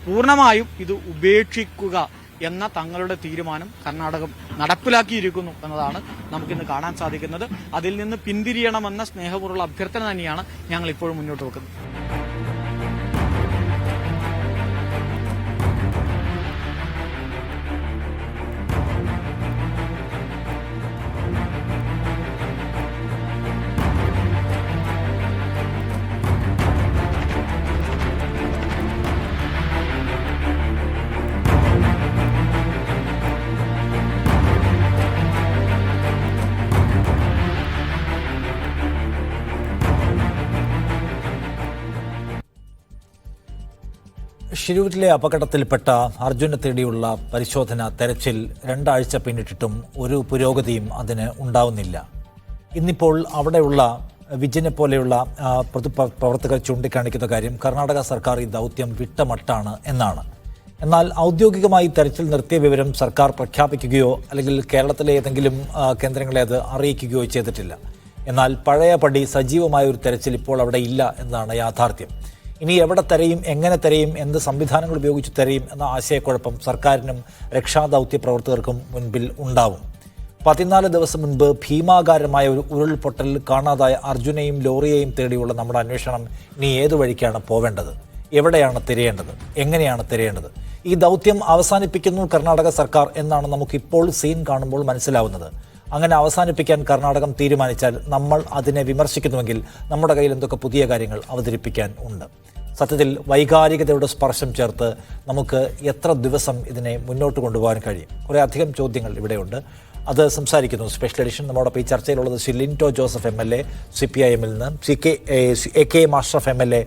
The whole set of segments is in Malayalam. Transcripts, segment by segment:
പൂർണ്ണമായും ഇത് ഉപേക്ഷിക്കുക എന്ന തങ്ങളുടെ തീരുമാനം കർണാടകം നടപ്പിലാക്കിയിരിക്കുന്നു എന്നതാണ് നമുക്കിന്ന് കാണാൻ സാധിക്കുന്നത്. അതിൽ നിന്ന് പിന്തിരിയണമെന്ന സ്നേഹപൂർവ്വമുള്ള അഭ്യർത്ഥന തന്നെയാണ് ഞങ്ങൾ ഇപ്പോഴും മുന്നോട്ട് വെക്കുന്നത്. ഷിരൂരിലെ അപകടത്തിൽപ്പെട്ട അർജുനെ തേടിയുള്ള പരിശോധന തെരച്ചിൽ 2 ആഴ്ച പിന്നിട്ടിട്ടും ഒരു പുരോഗതിയും അതിന് ഉണ്ടാവുന്നില്ല. ഇന്നിപ്പോൾ അവിടെയുള്ള വിജിനെ പോലെയുള്ള പ്രവർത്തകർ ചൂണ്ടിക്കാണിക്കുന്ന കാര്യം കർണാടക സർക്കാർ ഈ ദൗത്യം വിട്ടമട്ടാണ് എന്നാണ്. എന്നാൽ ഔദ്യോഗികമായി തെരച്ചിൽ നിർത്തിയ വിവരം സർക്കാർ പ്രഖ്യാപിക്കുകയോ അല്ലെങ്കിൽ കേരളത്തിലെ ഏതെങ്കിലും കേന്ദ്രങ്ങളെ അത് അറിയിക്കുകയോ ചെയ്തിട്ടില്ല. എന്നാൽ പഴയപടി സജീവമായ ഒരു തെരച്ചിൽ ഇപ്പോൾ അവിടെ ഇല്ല എന്നതാണ് യാഥാർത്ഥ്യം. ഇനി എവിടെ തെരയും, എങ്ങനെ തെരയും, എന്ത് സംവിധാനങ്ങൾ ഉപയോഗിച്ച് തെരയും എന്ന ആശയക്കുഴപ്പം സർക്കാരിനും രക്ഷാദൗത്യ പ്രവർത്തകർക്കും മുൻപിൽ ഉണ്ടാവും. 14 ദിവസം മുൻപ് ഭീമാകാരമായ ഒരു ഉരുൾപൊട്ടലിൽ കാണാതായ അർജുനെയും ലോറിയെയും തേടിയുള്ള നമ്മുടെ അന്വേഷണം ഇനി ഏതു വഴിക്കാണ് പോവേണ്ടത്, എവിടെയാണ് തിരയേണ്ടത്, എങ്ങനെയാണ് തിരയേണ്ടത്? ഈ ദൗത്യം അവസാനിപ്പിക്കുന്നു കർണാടക സർക്കാർ എന്നാണ് നമുക്കിപ്പോൾ സീൻ കാണുമ്പോൾ മനസ്സിലാവുന്നത്. അങ്ങനെ അവസാനിപ്പിക്കാൻ കർണാടകം തീരുമാനിച്ചാൽ നമ്മൾ അതിനെ വിമർശിക്കുന്നുവെങ്കിൽ നമ്മുടെ കയ്യിൽ എന്തൊക്കെ പുതിയ കാര്യങ്ങൾ അവതരിപ്പിക്കാൻ ഉണ്ട്. സത്യത്തിൽ വൈകാരികതയുടെ സ്പർശം ചേർത്ത് നമുക്ക് എത്ര ദിവസം ഇതിനെ മുന്നോട്ട് കൊണ്ടുപോകാൻ കഴിയും? കുറേ അധികം ചോദ്യങ്ങൾ ഇവിടെയുണ്ട്. അത് സംസാരിക്കുന്നു സ്പെഷ്യൽ എഡിഷൻ. നമ്മോടൊപ്പം ഈ ചർച്ചയിലുള്ളത് ശ്രീ ലിൻറ്റോ ജോസഫ് MLA CPIM-ൽ നിന്ന്, AK അഷ്റഫ് MLA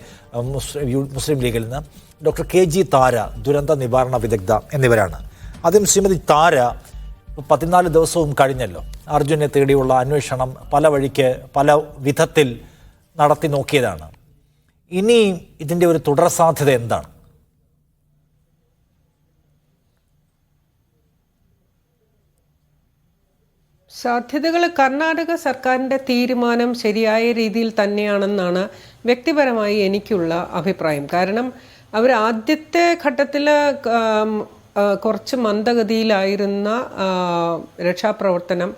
മുസ്ലിം ലീഗിൽ നിന്ന്, ഡോക്ടർ KG താര ദുരന്ത നിവാരണ വിദഗ്ധ എന്നിവരാണ്. ആദ്യം ശ്രീമതി താര, 14 ദിവസവും കഴിഞ്ഞല്ലോ. അർജുനെ തേടിയുള്ള അന്വേഷണം പല വഴിക്ക് പല വിധത്തിൽ നടത്തി നോക്കിയതാണ്. ഇനി ഇതിൻ്റെ ഒരു തുടർ സാധ്യത എന്താണ്? സാധ്യതകൾ കർണാടക സർക്കാരിൻ്റെ തീരുമാനം ശരിയായ രീതിയിൽ തന്നെയാണെന്നാണ് വ്യക്തിപരമായി എനിക്കുള്ള അഭിപ്രായം. കാരണം അവർ ആദ്യത്തെ ഘട്ടത്തിൽ കുറച്ച് മന്ദഗതിയിലായിരുന്ന രക്ഷാപ്രവർത്തനം,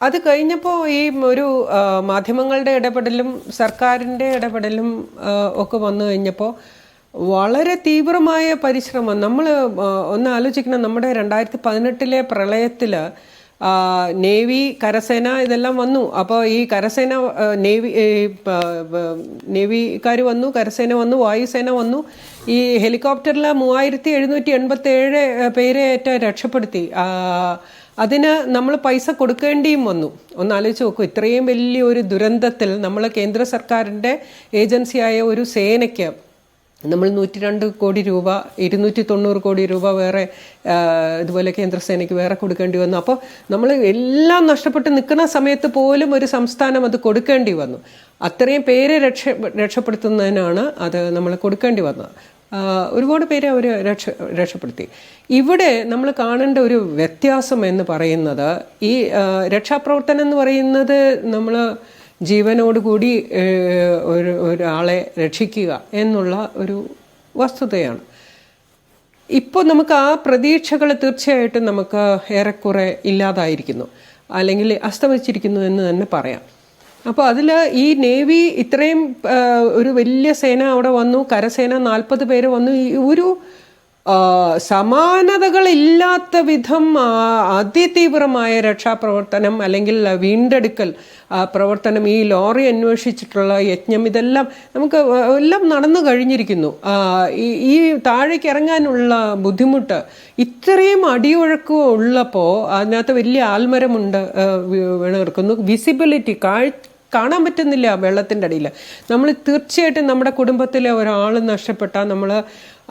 അത് കഴിഞ്ഞപ്പോൾ ഈ ഒരു മാധ്യമങ്ങളുടെ ഇടപെടലും സർക്കാരിൻ്റെ ഇടപെടലും ഒക്കെ വന്നു കഴിഞ്ഞപ്പോൾ വളരെ തീവ്രമായ പരിശ്രമം. നമ്മൾ ഒന്ന് ആലോചിക്കണം, നമ്മുടെ 2018 പ്രളയത്തിൽ നേവി, കരസേന ഇതെല്ലാം വന്നു. അപ്പോൾ ഈ കരസേന നേവിക്കാർ വന്നു, കരസേന വന്നു, വായുസേന വന്നു. ഈ ഹെലികോപ്റ്ററിൽ 3787 പേരെ രക്ഷപ്പെടുത്തി. അതിന് നമ്മൾ പൈസ കൊടുക്കേണ്ടിയും വന്നു. ഒന്നാലോചിച്ച് നോക്കൂ, ഇത്രയും വലിയൊരു ദുരന്തത്തിൽ നമ്മൾ കേന്ദ്ര സർക്കാരിൻ്റെ ഏജൻസിയായ ഒരു സേനയ്ക്ക് നമ്മൾ 102 കോടി രൂപ, 290 കോടി രൂപ വേറെ ഇതുപോലെ കേന്ദ്രസേനയ്ക്ക് വേറെ കൊടുക്കേണ്ടി വന്നു. അപ്പോൾ നമ്മൾ എല്ലാം നഷ്ടപ്പെട്ട് നിൽക്കുന്ന സമയത്ത് പോലും ഒരു സംസ്ഥാനം അത് കൊടുക്കേണ്ടി വന്നു. അത്രയും പേരെ രക്ഷപ്പെടുത്തുന്നതിനാണ് അത് നമ്മൾ കൊടുക്കേണ്ടി വന്നത്. ഒരുപാട് പേരെ അവർ രക്ഷപ്പെടുത്തി. ഇവിടെ നമ്മൾ കാണേണ്ട ഒരു വ്യത്യാസം എന്ന് പറയുന്നത്, ഈ രക്ഷാപ്രവർത്തനം എന്ന് പറയുന്നത് നമ്മൾ ജീവനോടുകൂടി ഒരാളെ രക്ഷിക്കുക എന്നുള്ള ഒരു വസ്തുതയാണ്. ഇപ്പോൾ നമുക്ക് ആ പ്രതീക്ഷകൾ തീർച്ചയായിട്ടും നമുക്ക് ഏറെക്കുറെ ഇല്ലാതായിരിക്കുന്നു, അല്ലെങ്കിൽ അസ്തമിച്ചിരിക്കുന്നു എന്ന് തന്നെ പറയാം. അപ്പോൾ അതിൽ ഈ നേവി ഇത്രയും ഒരു വലിയ സേന അവിടെ വന്നു, കരസേന 40 പേര് വന്നു. ഈ ഒരു സമാനതകളില്ലാത്ത വിധം അതിതീവ്രമായ രക്ഷാപ്രവർത്തനം അല്ലെങ്കിൽ വീണ്ടെടുക്കൽ പ്രവർത്തനം, ഈ ലോറി അന്വേഷിച്ചിട്ടുള്ള യജ്ഞം, ഇതെല്ലാം നമുക്ക് എല്ലാം നടന്നു കഴിഞ്ഞിരിക്കുന്നു. ഈ താഴേക്ക് ഇറങ്ങാനുള്ള ബുദ്ധിമുട്ട്, ഇത്രയും അടിയൊഴുക്ക് ഉള്ളപ്പോൾ അതിനകത്ത് വലിയ ആൽമരമുണ്ട് വീണ് കിടക്കുന്നു. വിസിബിലിറ്റി, കാണാൻ പറ്റുന്നില്ല വെള്ളത്തിൻ്റെ അടിയിൽ. നമ്മൾ തീർച്ചയായിട്ടും നമ്മുടെ കുടുംബത്തിലെ ഒരാൾ നഷ്ടപ്പെട്ടാൽ നമ്മൾ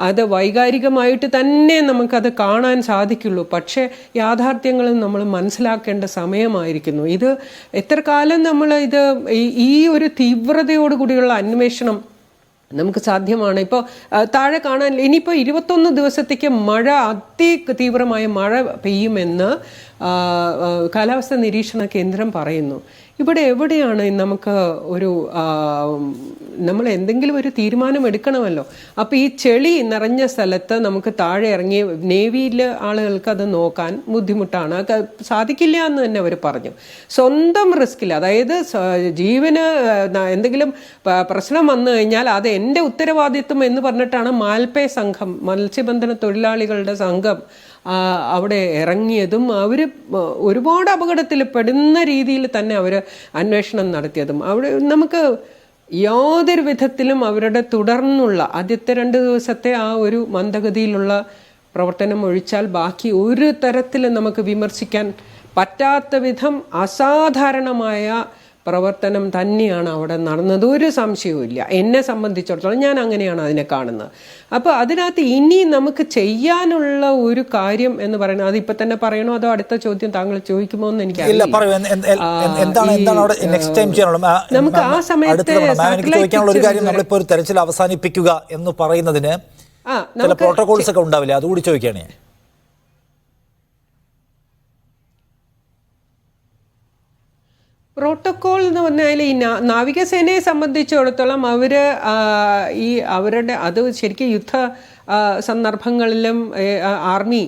അത് വൈകാരികമായിട്ട് തന്നെ നമുക്കത് കാണാൻ സാധിക്കുള്ളൂ. പക്ഷേ യാഥാർത്ഥ്യങ്ങളും നമ്മൾ മനസ്സിലാക്കേണ്ട സമയമായിരിക്കുന്നു. ഇത് എത്ര കാലം നമ്മൾ ഈ ഒരു തീവ്രതയോടുകൂടിയുള്ള അന്വേഷണം നമുക്ക് സാധ്യമാണ്? ഇപ്പോൾ താഴെ കാണാൻ ഇനിയിപ്പോൾ 21 ദിവസത്തേക്ക് മഴ, തീവ്രമായ മഴ പെയ്യുമെന്ന് കാലാവസ്ഥാ നിരീക്ഷണ കേന്ദ്രം പറയുന്നു. ഇവിടെ എവിടെയാണ് നമുക്ക് ഒരു നമ്മൾ എന്തെങ്കിലും ഒരു തീരുമാനം എടുക്കണമല്ലോ. അപ്പോൾ ഈ ചെളി നിറഞ്ഞ സ്ഥലത്ത് നമുക്ക് താഴെ ഇറങ്ങി നേവിയിലെ ആളുകൾക്ക് അത് നോക്കാൻ ബുദ്ധിമുട്ടാണ്, സാധിക്കില്ല എന്ന് തന്നെ അവർ പറഞ്ഞു. സ്വന്തം റിസ്കിൽ, അതായത് ജീവന് എന്തെങ്കിലും പ്രശ്നം വന്നു കഴിഞ്ഞാൽ അത് എൻ്റെ ഉത്തരവാദിത്വം എന്ന് പറഞ്ഞിട്ടാണ് മാൽപേ സംഘം, മത്സ്യബന്ധന തൊഴിലാളികളുടെ സംഘം അവിടെ ഇറങ്ങിയതും അവർ ഒരുപാട് അപകടത്തിൽ പെടുന്ന രീതിയിൽ തന്നെ അവർ അന്വേഷണം നടത്തിയതും അവിടെ നമുക്ക് യാതൊരു വിധത്തിലും അവരുടെ തുടർന്നുള്ള ആദ്യത്തെ 2 ദിവസത്തെ ആ ഒരു മന്ദഗതിയിലുള്ള പ്രവർത്തനം ഒഴിച്ചാൽ ബാക്കി ഒരു തരത്തിലും നമുക്ക് വിമർശിക്കാൻ പറ്റാത്ത വിധം അസാധാരണമായ പ്രവർത്തനം തന്നെയാണ് അവിടെ നടന്നത്. ഒരു സംശയവും ഇല്ല. എന്നെ സംബന്ധിച്ചിടത്തോളം ഞാൻ അങ്ങനെയാണ് അതിനെ കാണുന്നത്. അപ്പോൾ അതിനകത്ത് ഇനി നമുക്ക് ചെയ്യാനുള്ള ഒരു കാര്യം എന്ന് പറയുന്നത്, അതിപ്പോൾ തന്നെ പറയണോ അതോ അടുത്ത ചോദ്യം താങ്കൾ ചോദിക്കുമോ എന്ന് എനിക്കറിയില്ല. നമുക്ക് ആ സമയത്ത് ഒരു കാര്യം, നമ്മളിപ്പോൾ ഒരു തെരച്ചിൽ അവസാനിപ്പിക്കുക എന്ന് പറയുന്നതിന് ചില പ്രോട്ടോകോൾസ് ഒക്കെ ഉണ്ടാവില്ലേ, അതുകൂടി ചോദിക്കുകയാണ് ഞാൻ. പ്രോട്ടോക്കോൾ എന്ന് പറഞ്ഞാൽ ഈ നാവികസേനയെ സംബന്ധിച്ചിടത്തോളം അവരുടെ അത് ശരിക്കും യുദ്ധ സന്ദർഭങ്ങളിലും ആർമി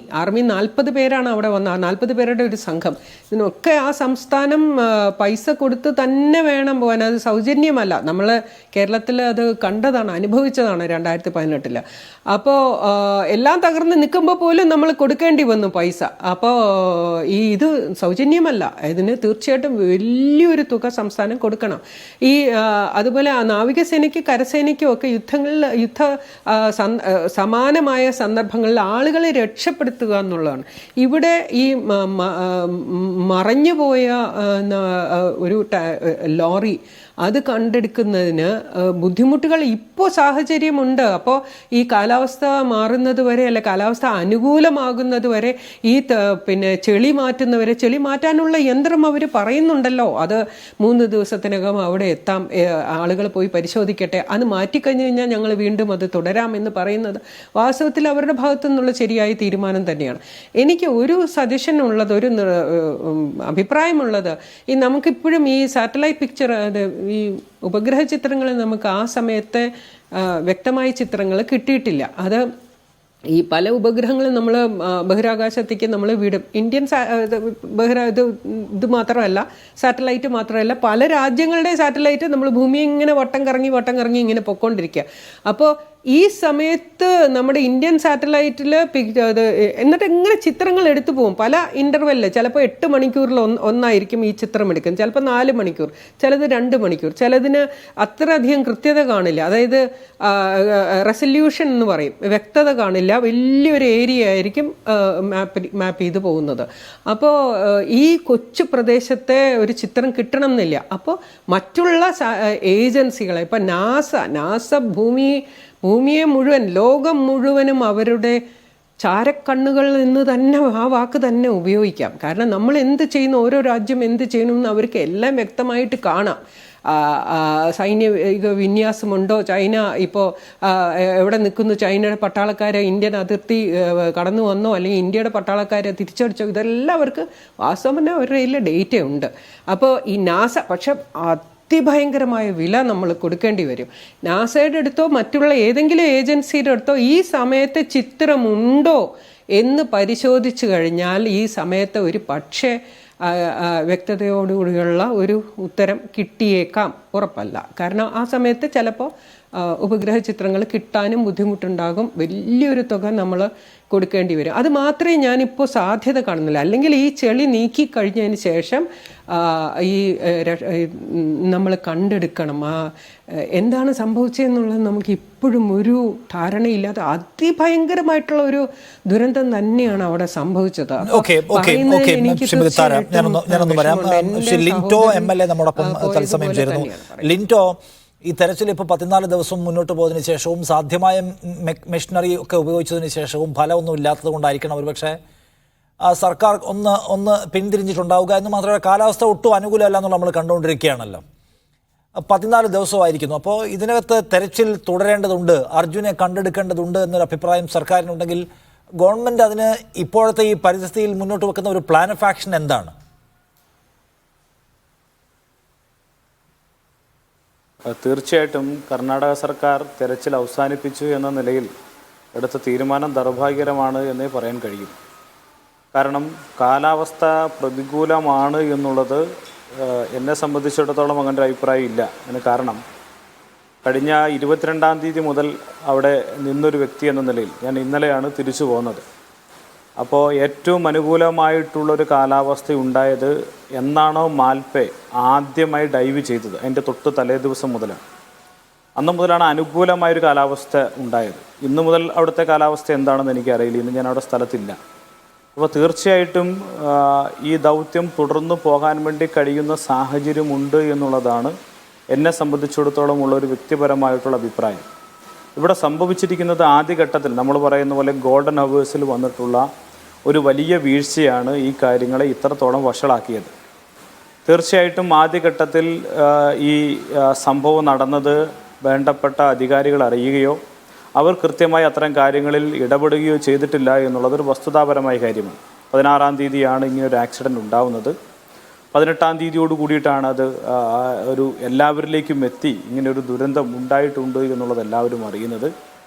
40 പേരാണ് അവിടെ വന്നത്, 40 പേരുടെ ഒരു സംഘം. ഇതിനൊക്കെ ആ സംസ്ഥാനം പൈസ കൊടുത്ത് തന്നെ വേണം പോകാൻ, അത് സൗജന്യമല്ല. നമ്മൾ കേരളത്തിൽ അത് കണ്ടതാണ്, അനുഭവിച്ചതാണ് 2018. അപ്പോൾ എല്ലാം തകർന്ന് നിൽക്കുമ്പോൾ പോലും നമ്മൾ കൊടുക്കേണ്ടി വന്നു പൈസ. അപ്പോൾ ഇത് സൗജന്യമല്ല, ഇതിന് തീർച്ചയായിട്ടും വലിയൊരു തുക സംസ്ഥാനം കൊടുക്കണം. അതുപോലെ നാവികസേനയ്ക്കും കരസേനയ്ക്കും ഒക്കെ സമാനമായ സന്ദർഭങ്ങളിൽ ആളുകളെ രക്ഷപ്പെടുത്തുക എന്നുള്ളതാണ്. ഇവിടെ ഈ മറഞ്ഞുപോയ ഒരു ലോറി അത് കണ്ടെടുക്കുന്നതിന് ബുദ്ധിമുട്ടുകൾ ഇപ്പോൾ സാഹചര്യമുണ്ട്. അപ്പോൾ ഈ കാലാവസ്ഥ മാറുന്നത് വരെ, അല്ല കാലാവസ്ഥ അനുകൂലമാകുന്നത് വരെ, ഈ ചെളി മാറ്റുന്നവരെ, ചെളി മാറ്റാനുള്ള യന്ത്രം അവർ പറയുന്നുണ്ടല്ലോ, അത് 3 ദിവസത്തിനകം അവിടെ എത്താം, ആളുകൾ പോയി പരിശോധിക്കട്ടെ, അത് മാറ്റിക്കഴിഞ്ഞ് കഴിഞ്ഞാൽ ഞങ്ങൾ വീണ്ടും അത് തുടരാമെന്ന് പറയുന്നത് വാസ്തവത്തിൽ അവരുടെ ഭാഗത്തു നിന്നുള്ള ശരിയായ തീരുമാനം തന്നെയാണ്. എനിക്ക് ഒരു സജഷൻ ഉള്ളത്, ഒരു അഭിപ്രായമുള്ളത്, നമുക്കിപ്പോഴും ഈ സാറ്റലൈറ്റ് പിക്ചർ, ഈ ഉപഗ്രഹ ചിത്രങ്ങൾ നമുക്ക് ആ സമയത്തെ വ്യക്തമായ ചിത്രങ്ങൾ കിട്ടിയിട്ടില്ല. അത് ഈ പല ഉപഗ്രഹങ്ങളും നമ്മൾ ബഹിരാകാശത്തേക്ക് നമ്മൾ വിടും. ഇന്ത്യൻ ഇത് മാത്രമല്ല, സാറ്റലൈറ്റ് മാത്രമല്ല, പല രാജ്യങ്ങളുടെ സാറ്റലൈറ്റ് നമ്മൾ ഭൂമിയെ ഇങ്ങനെ വട്ടം കറങ്ങി ഇങ്ങനെ പൊയ്ക്കൊണ്ടിരിക്കുക. അപ്പോൾ ഈ സമയത്ത് നമ്മുടെ ഇന്ത്യൻ സാറ്റലൈറ്റിൽ എന്നിട്ട് ഇങ്ങനെ ചിത്രങ്ങൾ എടുത്തു പോകും പല ഇൻ്റർവെല്ലിൽ. ചിലപ്പോൾ 8 മണിക്കൂറിൽ ഒന്നായിരിക്കും ഈ ചിത്രം എടുക്കും, ചിലപ്പോൾ 4 മണിക്കൂർ, ചിലത് 2 മണിക്കൂർ, ചിലതിന് അത്രയധികം കൃത്യത കാണില്ല, അതായത് റെസല്യൂഷൻ എന്ന് പറയും, വ്യക്തത കാണില്ല, വലിയൊരു ഏരിയ ആയിരിക്കും മാപ്പ് ചെയ്ത് പോകുന്നത്. അപ്പോൾ ഈ കൊച്ചു പ്രദേശത്തെ ഒരു ചിത്രം കിട്ടണം എന്നില്ല. അപ്പോൾ മറ്റുള്ള ഏജൻസികളെ, ഇപ്പം നാസ ഭൂമിയെ മുഴുവൻ, ലോകം മുഴുവനും അവരുടെ ചാരക്കണ്ണുകളിൽ നിന്ന് തന്നെ ആ വാക്ക് തന്നെ ഉപയോഗിക്കാം. കാരണം നമ്മൾ എന്ത് ചെയ്യുന്നു, ഓരോ രാജ്യം എന്ത് ചെയ്യണമെന്ന് അവർക്ക് എല്ലാം വ്യക്തമായിട്ട് കാണാം. സൈന്യ വിന്യാസമുണ്ടോ, ചൈന ഇപ്പോൾ എവിടെ നിൽക്കുന്നു, ചൈനയുടെ പട്ടാളക്കാരെ ഇന്ത്യൻ അതിർത്തി കടന്നു വന്നോ, അല്ലെങ്കിൽ ഇന്ത്യയുടെ പട്ടാളക്കാരെ തിരിച്ചടിച്ചോ, ഇതെല്ലാം അവർക്ക് വാസ്തവം തന്നെ അവരുടെ കയ്യിൽ ഡേറ്റ ഉണ്ട്. അപ്പോൾ ഈ നാസ പക്ഷെ അതിഭയങ്കരമായ വില നമ്മൾ കൊടുക്കേണ്ടി വരും. നാസയുടെ അടുത്തോ മറ്റുള്ള ഏതെങ്കിലും ഏജൻസിയുടെ അടുത്തോ ഈ സമയത്ത് ചിത്രമുണ്ടോ എന്ന് പരിശോധിച്ചു കഴിഞ്ഞാൽ ഈ സമയത്ത് ഒരു പക്ഷേ വ്യക്തതയോടുകൂടിയുള്ള ഒരു ഉത്തരം കിട്ടിയേക്കാം, ഉറപ്പല്ല. കാരണം ആ സമയത്ത് ചിലപ്പോൾ ഉപഗ്രഹ ചിത്രങ്ങൾ കിട്ടാനും ബുദ്ധിമുട്ടുണ്ടാകും, വലിയൊരു തുക നമ്മൾ കൊടുക്കേണ്ടി വരും. അത് മാത്രമേ ഞാനിപ്പോൾ സാധ്യത കാണുന്നില്ല. അല്ലെങ്കിൽ ഈ ചെളി നീക്കി കഴിഞ്ഞതിന് ശേഷം ഈ നമ്മൾ കണ്ടെടുക്കണം എന്താണ് സംഭവിച്ചതെന്നുള്ളത് നമുക്ക് ഇപ്പോഴും ഒരു ധാരണയില്ലാതെ അതിഭയങ്കരമായിട്ടുള്ള ഒരു ദുരന്തം തന്നെയാണ് അവിടെ സംഭവിച്ചത്. ലിൻറ്റോ, ഈ തെരച്ചിൽ ഇപ്പോൾ 14 ദിവസം മുന്നോട്ട് പോയതിനു ശേഷവും സാധ്യമായ മെഷീനറി ഒക്കെ ഉപയോഗിച്ചതിന് ശേഷവും ഫലമൊന്നും ഇല്ലാത്തത് കൊണ്ടായിരിക്കണം ഒരുപക്ഷെ സർക്കാർ ഒന്ന് പിന്തിരിഞ്ഞിട്ടുണ്ടാവുക. എന്ന് മാത്രമല്ല, കാലാവസ്ഥ ഒട്ടും അനുകൂലമല്ല എന്നുള്ള നമ്മൾ കണ്ടുകൊണ്ടിരിക്കുകയാണല്ലോ. 14 ദിവസമായിരിക്കുന്നു. അപ്പോൾ ഇതിനകത്ത് തെരച്ചിൽ തുടരേണ്ടതുണ്ട്, അർജുനെ കണ്ടെടുക്കേണ്ടതുണ്ട് എന്നൊരു അഭിപ്രായം സർക്കാരിനുണ്ടെങ്കിൽ ഗവൺമെൻറ് അതിന് ഇപ്പോഴത്തെ ഈ പരിസ്ഥിതിയിൽ മുന്നോട്ട് വെക്കുന്ന ഒരു പ്ലാൻ ഓഫ് ആക്ഷൻ എന്താണ്? തീർച്ചയായിട്ടും കർണാടക സർക്കാർ തെരച്ചിൽ അവസാനിപ്പിച്ചു എന്ന നിലയിൽ എടുത്ത തീരുമാനം ദൗർഭാഗ്യകരമാണ് എന്നേ പറയാൻ കഴിയും. കാരണം കാലാവസ്ഥ പ്രതികൂലമാണ് എന്നുള്ളത് എന്നെ സംബന്ധിച്ചിടത്തോളം അങ്ങനെ ഒരു അഭിപ്രായം ഇല്ല. അതിന് കാരണം കഴിഞ്ഞ 22-ാം തീയതി മുതൽ അവിടെ നിന്നൊരു വ്യക്തി എന്ന നിലയിൽ ഞാൻ ഇന്നലെയാണ് തിരിച്ചു പോകുന്നത്. അപ്പോൾ ഏറ്റവും അനുകൂലമായിട്ടുള്ളൊരു കാലാവസ്ഥ ഉണ്ടായത് എന്നാണോ മാൽപ്പെ ആദ്യമായി ഡൈവ് ചെയ്തത് അതിൻ്റെ തൊട്ട് തലേ ദിവസം മുതലാണ്. അന്ന് മുതലാണ് അനുകൂലമായൊരു കാലാവസ്ഥ ഉണ്ടായത്. ഇന്ന് മുതൽ അവിടുത്തെ കാലാവസ്ഥ എന്താണെന്ന് എനിക്കറിയില്ല, ഇന്ന് ഞാൻ അവിടെ സ്ഥലത്തില്ല. അപ്പോൾ തീർച്ചയായിട്ടും ഈ ദൗത്യം തുടർന്നു പോകാൻ വേണ്ടി കഴിയുന്ന സാഹചര്യമുണ്ട് എന്നുള്ളതാണ് എന്നെ സംബന്ധിച്ചിടത്തോളം ഉള്ളൊരു വ്യക്തിപരമായിട്ടുള്ള അഭിപ്രായം. ഇവിടെ സംഭവിച്ചിരിക്കുന്നത് ആദ്യഘട്ടത്തിൽ നമ്മൾ പറയുന്ന പോലെ ഗോൾഡൻ ഹവേഴ്സിൽ വന്നിട്ടുള്ള ഒരു വലിയ വീഴ്ചയാണ് ഈ കാര്യങ്ങളെ ഇത്രത്തോളം വഷളാക്കിയത്. തീർച്ചയായിട്ടും ആദ്യഘട്ടത്തിൽ ഈ സംഭവം നടന്നത് വേണ്ടപ്പെട്ട അധികാരികൾ അറിയുകയോ അവർ കൃത്യമായി അത്തരം കാര്യങ്ങളിൽ ഇടപെടുകയോ ചെയ്തിട്ടില്ല എന്നുള്ളതൊരു വസ്തുതാപരമായ കാര്യമാണ്. 16-ാം തീയതിയാണ് ഇങ്ങനൊരു ആക്സിഡൻറ്റ് ഉണ്ടാവുന്നത്. 18-ാം തീയതിയോട് കൂടിയിട്ടാണ് അത് ഒരു എല്ലാവരിലേക്കും എത്തി ഇങ്ങനെയൊരു ദുരന്തം ഉണ്ടായിട്ടുണ്ട് എന്നുള്ളത് എല്ലാവരും അറിയുന്നത്.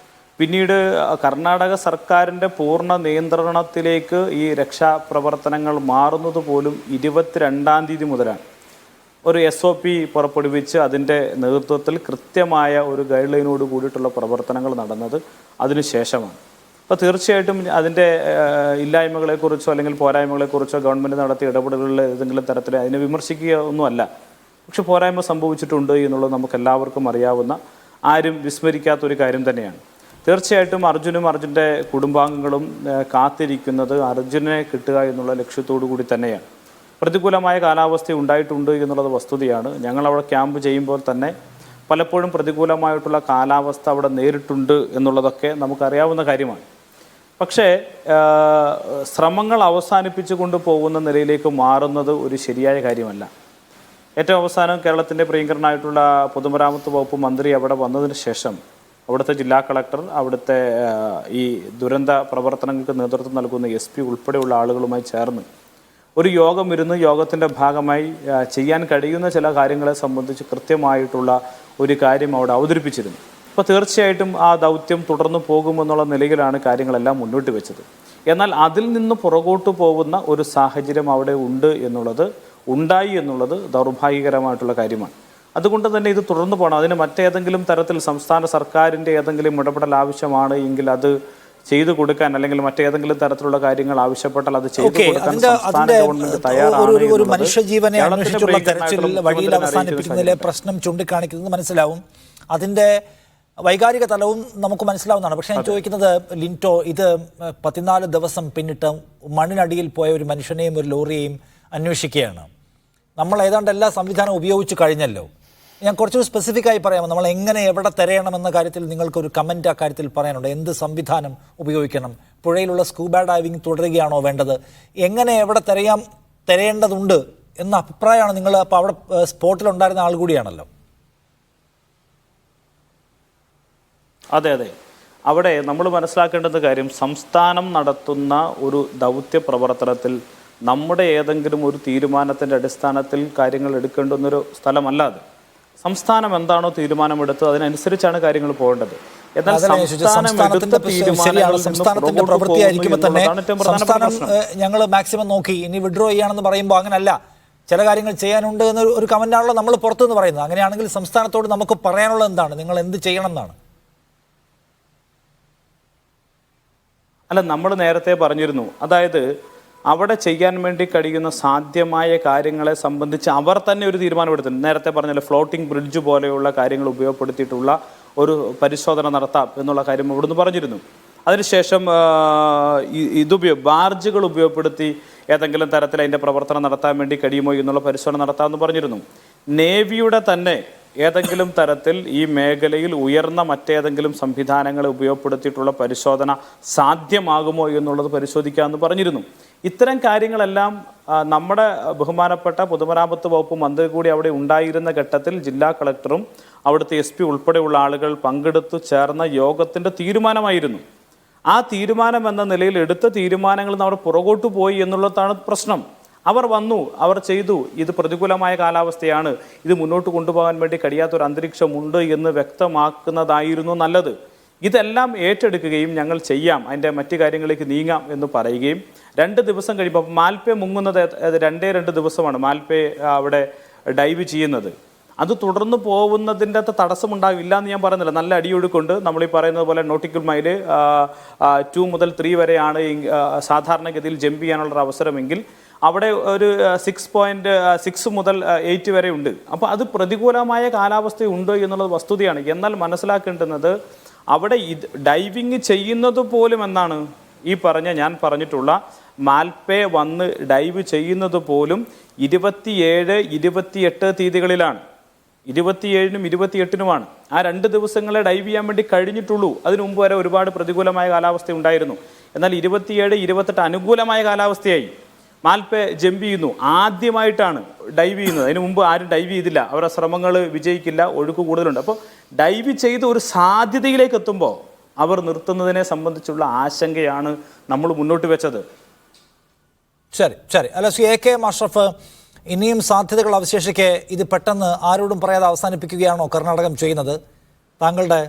പിന്നീട് കർണാടക സർക്കാരിൻ്റെ പൂർണ്ണ നിയന്ത്രണത്തിലേക്ക് ഈ രക്ഷാപ്രവർത്തനങ്ങൾ മാറുന്നത് പോലും 22-ാം തീയതി മുതലാണ്. ഒരു SOP പുറപ്പെടുവിച്ച് അതിൻ്റെ നേതൃത്വത്തിൽ കൃത്യമായ ഒരു ഗൈഡ് ലൈനോട് കൂടിയിട്ടുള്ള പ്രവർത്തനങ്ങൾ നടന്നത് അതിനുശേഷമാണ്. അപ്പോൾ തീർച്ചയായിട്ടും അതിൻ്റെ ഇല്ലായ്മകളെക്കുറിച്ചോ അല്ലെങ്കിൽ പോരായ്മകളെക്കുറിച്ചോ ഗവൺമെൻറ് നടത്തിയ ഇടപെടലുകളിൽ ഏതെങ്കിലും തരത്തിൽ അതിനെ വിമർശിക്കുക ഒന്നുമല്ല. പക്ഷെ പോരായ്മ സംഭവിച്ചിട്ടുണ്ട് എന്നുള്ളത് നമുക്ക് എല്ലാവർക്കും അറിയാവുന്ന, ആരും വിസ്മരിക്കാത്തൊരു കാര്യം തന്നെയാണ്. തീർച്ചയായിട്ടും അർജുനും അർജുൻ്റെ കുടുംബാംഗങ്ങളും കാത്തിരിക്കുന്നത് അർജുനെ കിട്ടുക എന്നുള്ള ലക്ഷ്യത്തോടു കൂടി തന്നെയാണ്. പ്രതികൂലമായ കാലാവസ്ഥ ഉണ്ടായിട്ടുണ്ട് എന്നുള്ളത് വസ്തുതയാണ്. ഞങ്ങളവിടെ ക്യാമ്പ് ചെയ്യുമ്പോൾ തന്നെ പലപ്പോഴും പ്രതികൂലമായിട്ടുള്ള കാലാവസ്ഥ അവിടെ നേരിട്ടുണ്ട് എന്നുള്ളതൊക്കെ നമുക്കറിയാവുന്ന കാര്യമാണ്. പക്ഷേ ശ്രമങ്ങൾ അവസാനിപ്പിച്ചു കൊണ്ട് പോകുന്ന നിലയിലേക്ക് മാറുന്നത് ഒരു ശരിയായ കാര്യമല്ല. ഏറ്റവും അവസാനം കേരളത്തിൻ്റെ പ്രിയങ്കരനായിട്ടുള്ള പൊതുമരാമത്ത് വകുപ്പ് മന്ത്രി അവിടെ വന്നതിന് ശേഷം അവിടുത്തെ ജില്ലാ കളക്ടർ, അവിടുത്തെ ഈ ദുരന്ത പ്രവർത്തനങ്ങൾക്ക് നേതൃത്വം നൽകുന്ന SP ഉൾപ്പെടെയുള്ള ആളുകളുമായി ചേർന്ന് ഒരു യോഗം ഇരുന്ന് യോഗത്തിൻ്റെ ഭാഗമായി ചെയ്യാൻ കഴിയുന്ന ചില കാര്യങ്ങളെ സംബന്ധിച്ച് കൃത്യമായിട്ടുള്ള ഒരു കാര്യം അവിടെ അവതരിപ്പിച്ചിരുന്നു. അപ്പോൾ തീർച്ചയായിട്ടും ആ ദൗത്യം തുടർന്നു പോകുമെന്നുള്ള നിലയിലാണ് കാര്യങ്ങളെല്ലാം മുന്നോട്ട് വെച്ചത്. എന്നാൽ അതിൽ നിന്ന് പുറകോട്ട് പോകുന്ന ഒരു സാഹചര്യം അവിടെ ഉണ്ടായി എന്നുള്ളത് ദൗർഭാഗ്യകരമായിട്ടുള്ള കാര്യമാണ്. അതുകൊണ്ട് തന്നെ ഇത് തുടർന്നു പോകണം. അതിന് മറ്റേതെങ്കിലും തരത്തിൽ സംസ്ഥാന സർക്കാരിൻ്റെ ഏതെങ്കിലും ഇടപെടൽ ആവശ്യമാണ് എങ്കിൽ അത് ചെയ്തു കൊടുക്കാൻ, അല്ലെങ്കിൽ മറ്റേതെങ്കിലും തരത്തിലുള്ള കാര്യങ്ങൾ ആവശ്യപ്പെട്ടാൽ അത് ചെയ്തു കൊടുക്കാൻ സംസ്ഥാന ഗവൺമെന്റ് തയ്യാറാണ്. ഒരു മനുഷ്യജീവനെ അന്വേഷിച്ചുള്ള തെരച്ചിൽ വഴിയിൽ അവസാനിപ്പിക്കുന്നതിലെ പ്രശ്നം ചൂണ്ടിക്കാണിക്കുന്നത് മനസ്സിലാവും. അതിൻ്റെ വൈകാരിക തലവും നമുക്ക് മനസ്സിലാവുന്നതാണ്. പക്ഷേ ഞാൻ ചോദിക്കുന്നത് ലിൻറ്റോ, ഇത് 14 ദിവസം പിന്നിട്ട് മണ്ണിനടിയിൽ പോയ ഒരു മനുഷ്യനെയും ഒരു ലോറിയെയും അന്വേഷിക്കുകയാണ്. നമ്മൾ ഏതാണ്ട് എല്ലാ സംവിധാനവും ഉപയോഗിച്ച് കഴിഞ്ഞല്ലോ. ഞാൻ കുറച്ചുകൂടി സ്പെസിഫിക്കായി പറയാമോ, നമ്മൾ എങ്ങനെ എവിടെ തിരയണമെന്ന കാര്യത്തിൽ നിങ്ങൾക്കൊരു കമൻറ്റ് ആ കാര്യത്തിൽ പറയാനുണ്ട്? എന്ത് സംവിധാനം ഉപയോഗിക്കണം? പുഴയിലുള്ള സ്കൂബ ഡൈവിംഗ് തുടരുകയാണോ വേണ്ടത്? എങ്ങനെ എവിടെ തിരയേണ്ടതുണ്ട് എന്ന അഭിപ്രായമാണ് നിങ്ങൾ? അപ്പോൾ അവിടെ സ്പോട്ടിലുണ്ടായിരുന്ന ആൾ കൂടിയാണല്ലോ. അതെ, അവിടെ നമ്മൾ മനസ്സിലാക്കേണ്ടുന്ന കാര്യം, സംസ്ഥാനം നടത്തുന്ന ഒരു ദൗത്യ പ്രവർത്തനത്തിൽ നമ്മുടെ ഏതെങ്കിലും ഒരു തീരുമാനത്തിൻ്റെ അടിസ്ഥാനത്തിൽ കാര്യങ്ങൾ എടുക്കേണ്ടുന്നൊരു സ്ഥലമല്ലാതെ സംസ്ഥാനം എന്താണോ തീരുമാനമെടുത്തത് അതിനനുസരിച്ചാണ് കാര്യങ്ങൾ പോകേണ്ടത്. എന്നാൽ സംസ്ഥാനത്തിന്റെ പ്രവൃത്തിയായിരിക്കുമ്പോൾ തന്നെ സംസ്ഥാനം ഞങ്ങൾ മാക്സിമം നോക്കി, ഇനി വിഡ്രോ ചെയ്യാണെന്ന് പറയുമ്പോൾ അങ്ങനല്ല, ചില കാര്യങ്ങൾ ചെയ്യാനുണ്ട് എന്ന ഒരു കമന്റാണല്ലോ നമ്മൾ പുറത്തുനിന്ന് പറയുന്നത്. അങ്ങനെയാണെങ്കിൽ സംസ്ഥാനത്തോട് നമുക്ക് പറയാനുള്ളത് എന്താണ്? നിങ്ങൾ എന്ത് ചെയ്യണം എന്നാണ്? അല്ല, നമ്മൾ നേരത്തെ പറഞ്ഞിരുന്നു, അതായത് അവിടെ ചെയ്യാൻ വേണ്ടി കഴിയുന്ന സാധ്യമായ കാര്യങ്ങളെ സംബന്ധിച്ച് അവർ തന്നെ ഒരു തീരുമാനമെടുത്തിട്ടുണ്ട്. നേരത്തെ പറഞ്ഞാൽ ഫ്ലോട്ടിംഗ് ബ്രിഡ്ജ് പോലെയുള്ള കാര്യങ്ങൾ ഉപയോഗപ്പെടുത്തിയിട്ടുള്ള ഒരു പരിശോധന നടത്താം എന്നുള്ള കാര്യം ഇവിടുന്ന് പറഞ്ഞിരുന്നു. അതിനുശേഷം ബാർജുകൾ ഉപയോഗപ്പെടുത്തി ഏതെങ്കിലും തരത്തിൽ അതിൻ്റെ പ്രവർത്തനം നടത്താൻ വേണ്ടി കഴിയുമോ എന്നുള്ള പരിശോധന നടത്താമെന്ന് പറഞ്ഞിരുന്നു. നേവിയുടെ തന്നെ ഏതെങ്കിലും തരത്തിൽ ഈ മേഖലയിൽ ഉയർന്ന മറ്റേതെങ്കിലും സംവിധാനങ്ങളെ ഉപയോഗപ്പെടുത്തിയിട്ടുള്ള പരിശോധന സാധ്യമാകുമോ എന്നുള്ളത് പരിശോധിക്കാമെന്ന് പറഞ്ഞിരുന്നു. ഇത്തരം കാര്യങ്ങളെല്ലാം നമ്മുടെ ബഹുമാനപ്പെട്ട പൊതുമരാമത്ത് വകുപ്പ് മന്ത്രി കൂടി അവിടെ ഉണ്ടായിരുന്ന ഘട്ടത്തിൽ ജില്ലാ കളക്ടറും അവിടുത്തെ SP ഉൾപ്പെടെയുള്ള ആളുകൾ പങ്കെടുത്തു ചേർന്ന യോഗത്തിൻ്റെ തീരുമാനമായിരുന്നു. ആ തീരുമാനം എന്ന നിലയിൽ എടുത്ത തീരുമാനങ്ങൾ നമ്മുടെ പുറകോട്ട് പോയി എന്നുള്ളതാണ് പ്രശ്നം. അവർ വന്നു, അവർ ചെയ്തു, ഇത് പ്രതികൂലമായ കാലാവസ്ഥയാണ്, ഇത് മുന്നോട്ട് കൊണ്ടുപോകാൻ വേണ്ടി കഴിയാത്തൊരു അന്തരീക്ഷമുണ്ട് എന്ന് വ്യക്തമാക്കുന്നതായിരുന്നു നല്ലത്. ഇതെല്ലാം ഏറ്റെടുക്കുകയും ഞങ്ങൾ ചെയ്യാം, അതിൻ്റെ മറ്റു കാര്യങ്ങളിലേക്ക് നീങ്ങാം എന്ന് പറയുകയും 2 ദിവസം കഴിയുമ്പോൾ മാൽപ്പെ മുങ്ങുന്നത് 2 ദിവസമാണ് മാൽപ്പെ അവിടെ ഡൈവ് ചെയ്യുന്നത്. അത് തുടർന്ന് പോകുന്നതിൻ്റെ അകത്ത് തടസ്സമുണ്ടാകില്ല എന്ന് ഞാൻ പറയുന്നില്ല. നല്ല അടിയൊഴുക്കുണ്ട്. നമ്മളീ പറയുന്നത് പോലെ നോട്ടിക്കൽ മൈൽ 2 മുതൽ 3 വരെയാണ് സാധാരണഗതിയിൽ ജമ്പ് ചെയ്യാനുള്ള അവസരമെങ്കിൽ അവിടെ ഒരു 6 മുതൽ 8 വരെ ഉണ്ട്. അപ്പോൾ അത് പ്രതികൂലമായ കാലാവസ്ഥയുണ്ട് എന്നുള്ളത് വസ്തുതയാണ്. എന്നാൽ മനസ്സിലാക്കേണ്ടുന്നത് അവിടെ ഡൈവിങ് ചെയ്യുന്നത് പോലും എന്നാണ് ഈ ഞാൻ പറഞ്ഞിട്ടുള്ള മാൽപ്പെ വന്ന് ഡൈവ് ചെയ്യുന്നത് പോലും 27, 28 തീയതികളിലാണ്. 27-നും 28-നുമാണ്. ആ 2 ദിവസങ്ങളെ ഡൈവ് ചെയ്യാൻ വേണ്ടി കഴിഞ്ഞിട്ടുള്ളൂ. അതിനു മുമ്പ് വരെ ഒരുപാട് പ്രതികൂലമായ കാലാവസ്ഥ ഉണ്ടായിരുന്നു. എന്നാൽ 27, 28 അനുകൂലമായ കാലാവസ്ഥയായി. മാൽപ്പെ ജമ്പ് ചെയ്യുന്നു, ആദ്യമായിട്ടാണ് ഡൈവ് ചെയ്യുന്നത്. അതിനു മുമ്പ് ആരും ഡൈവ് ചെയ്തില്ല. അവരുടെ ശ്രമങ്ങൾ വിജയിക്കില്ല, ഒഴുക്ക് കൂടുതലുണ്ട്. അപ്പോൾ ഡൈവ് ചെയ്ത് ഒരു സാധ്യതയിലേക്ക് എത്തുമ്പോൾ അവർ നിർത്തുന്നതിനെ സംബന്ധിച്ചുള്ള ആശങ്കയാണ് നമ്മൾ മുന്നോട്ട് വെച്ചത്. ശരി. അല്ല, ശ്രീ AK അഷ്റഫ്, ഇനിയും സാധ്യതകൾ അവശേഷിക്കെ ഇത് പെട്ടെന്ന് ആരോടും പറയാതെ അവസാനിപ്പിക്കുകയാണോ കർണാടകം ചെയ്യുന്നത്? താങ്കളുടെ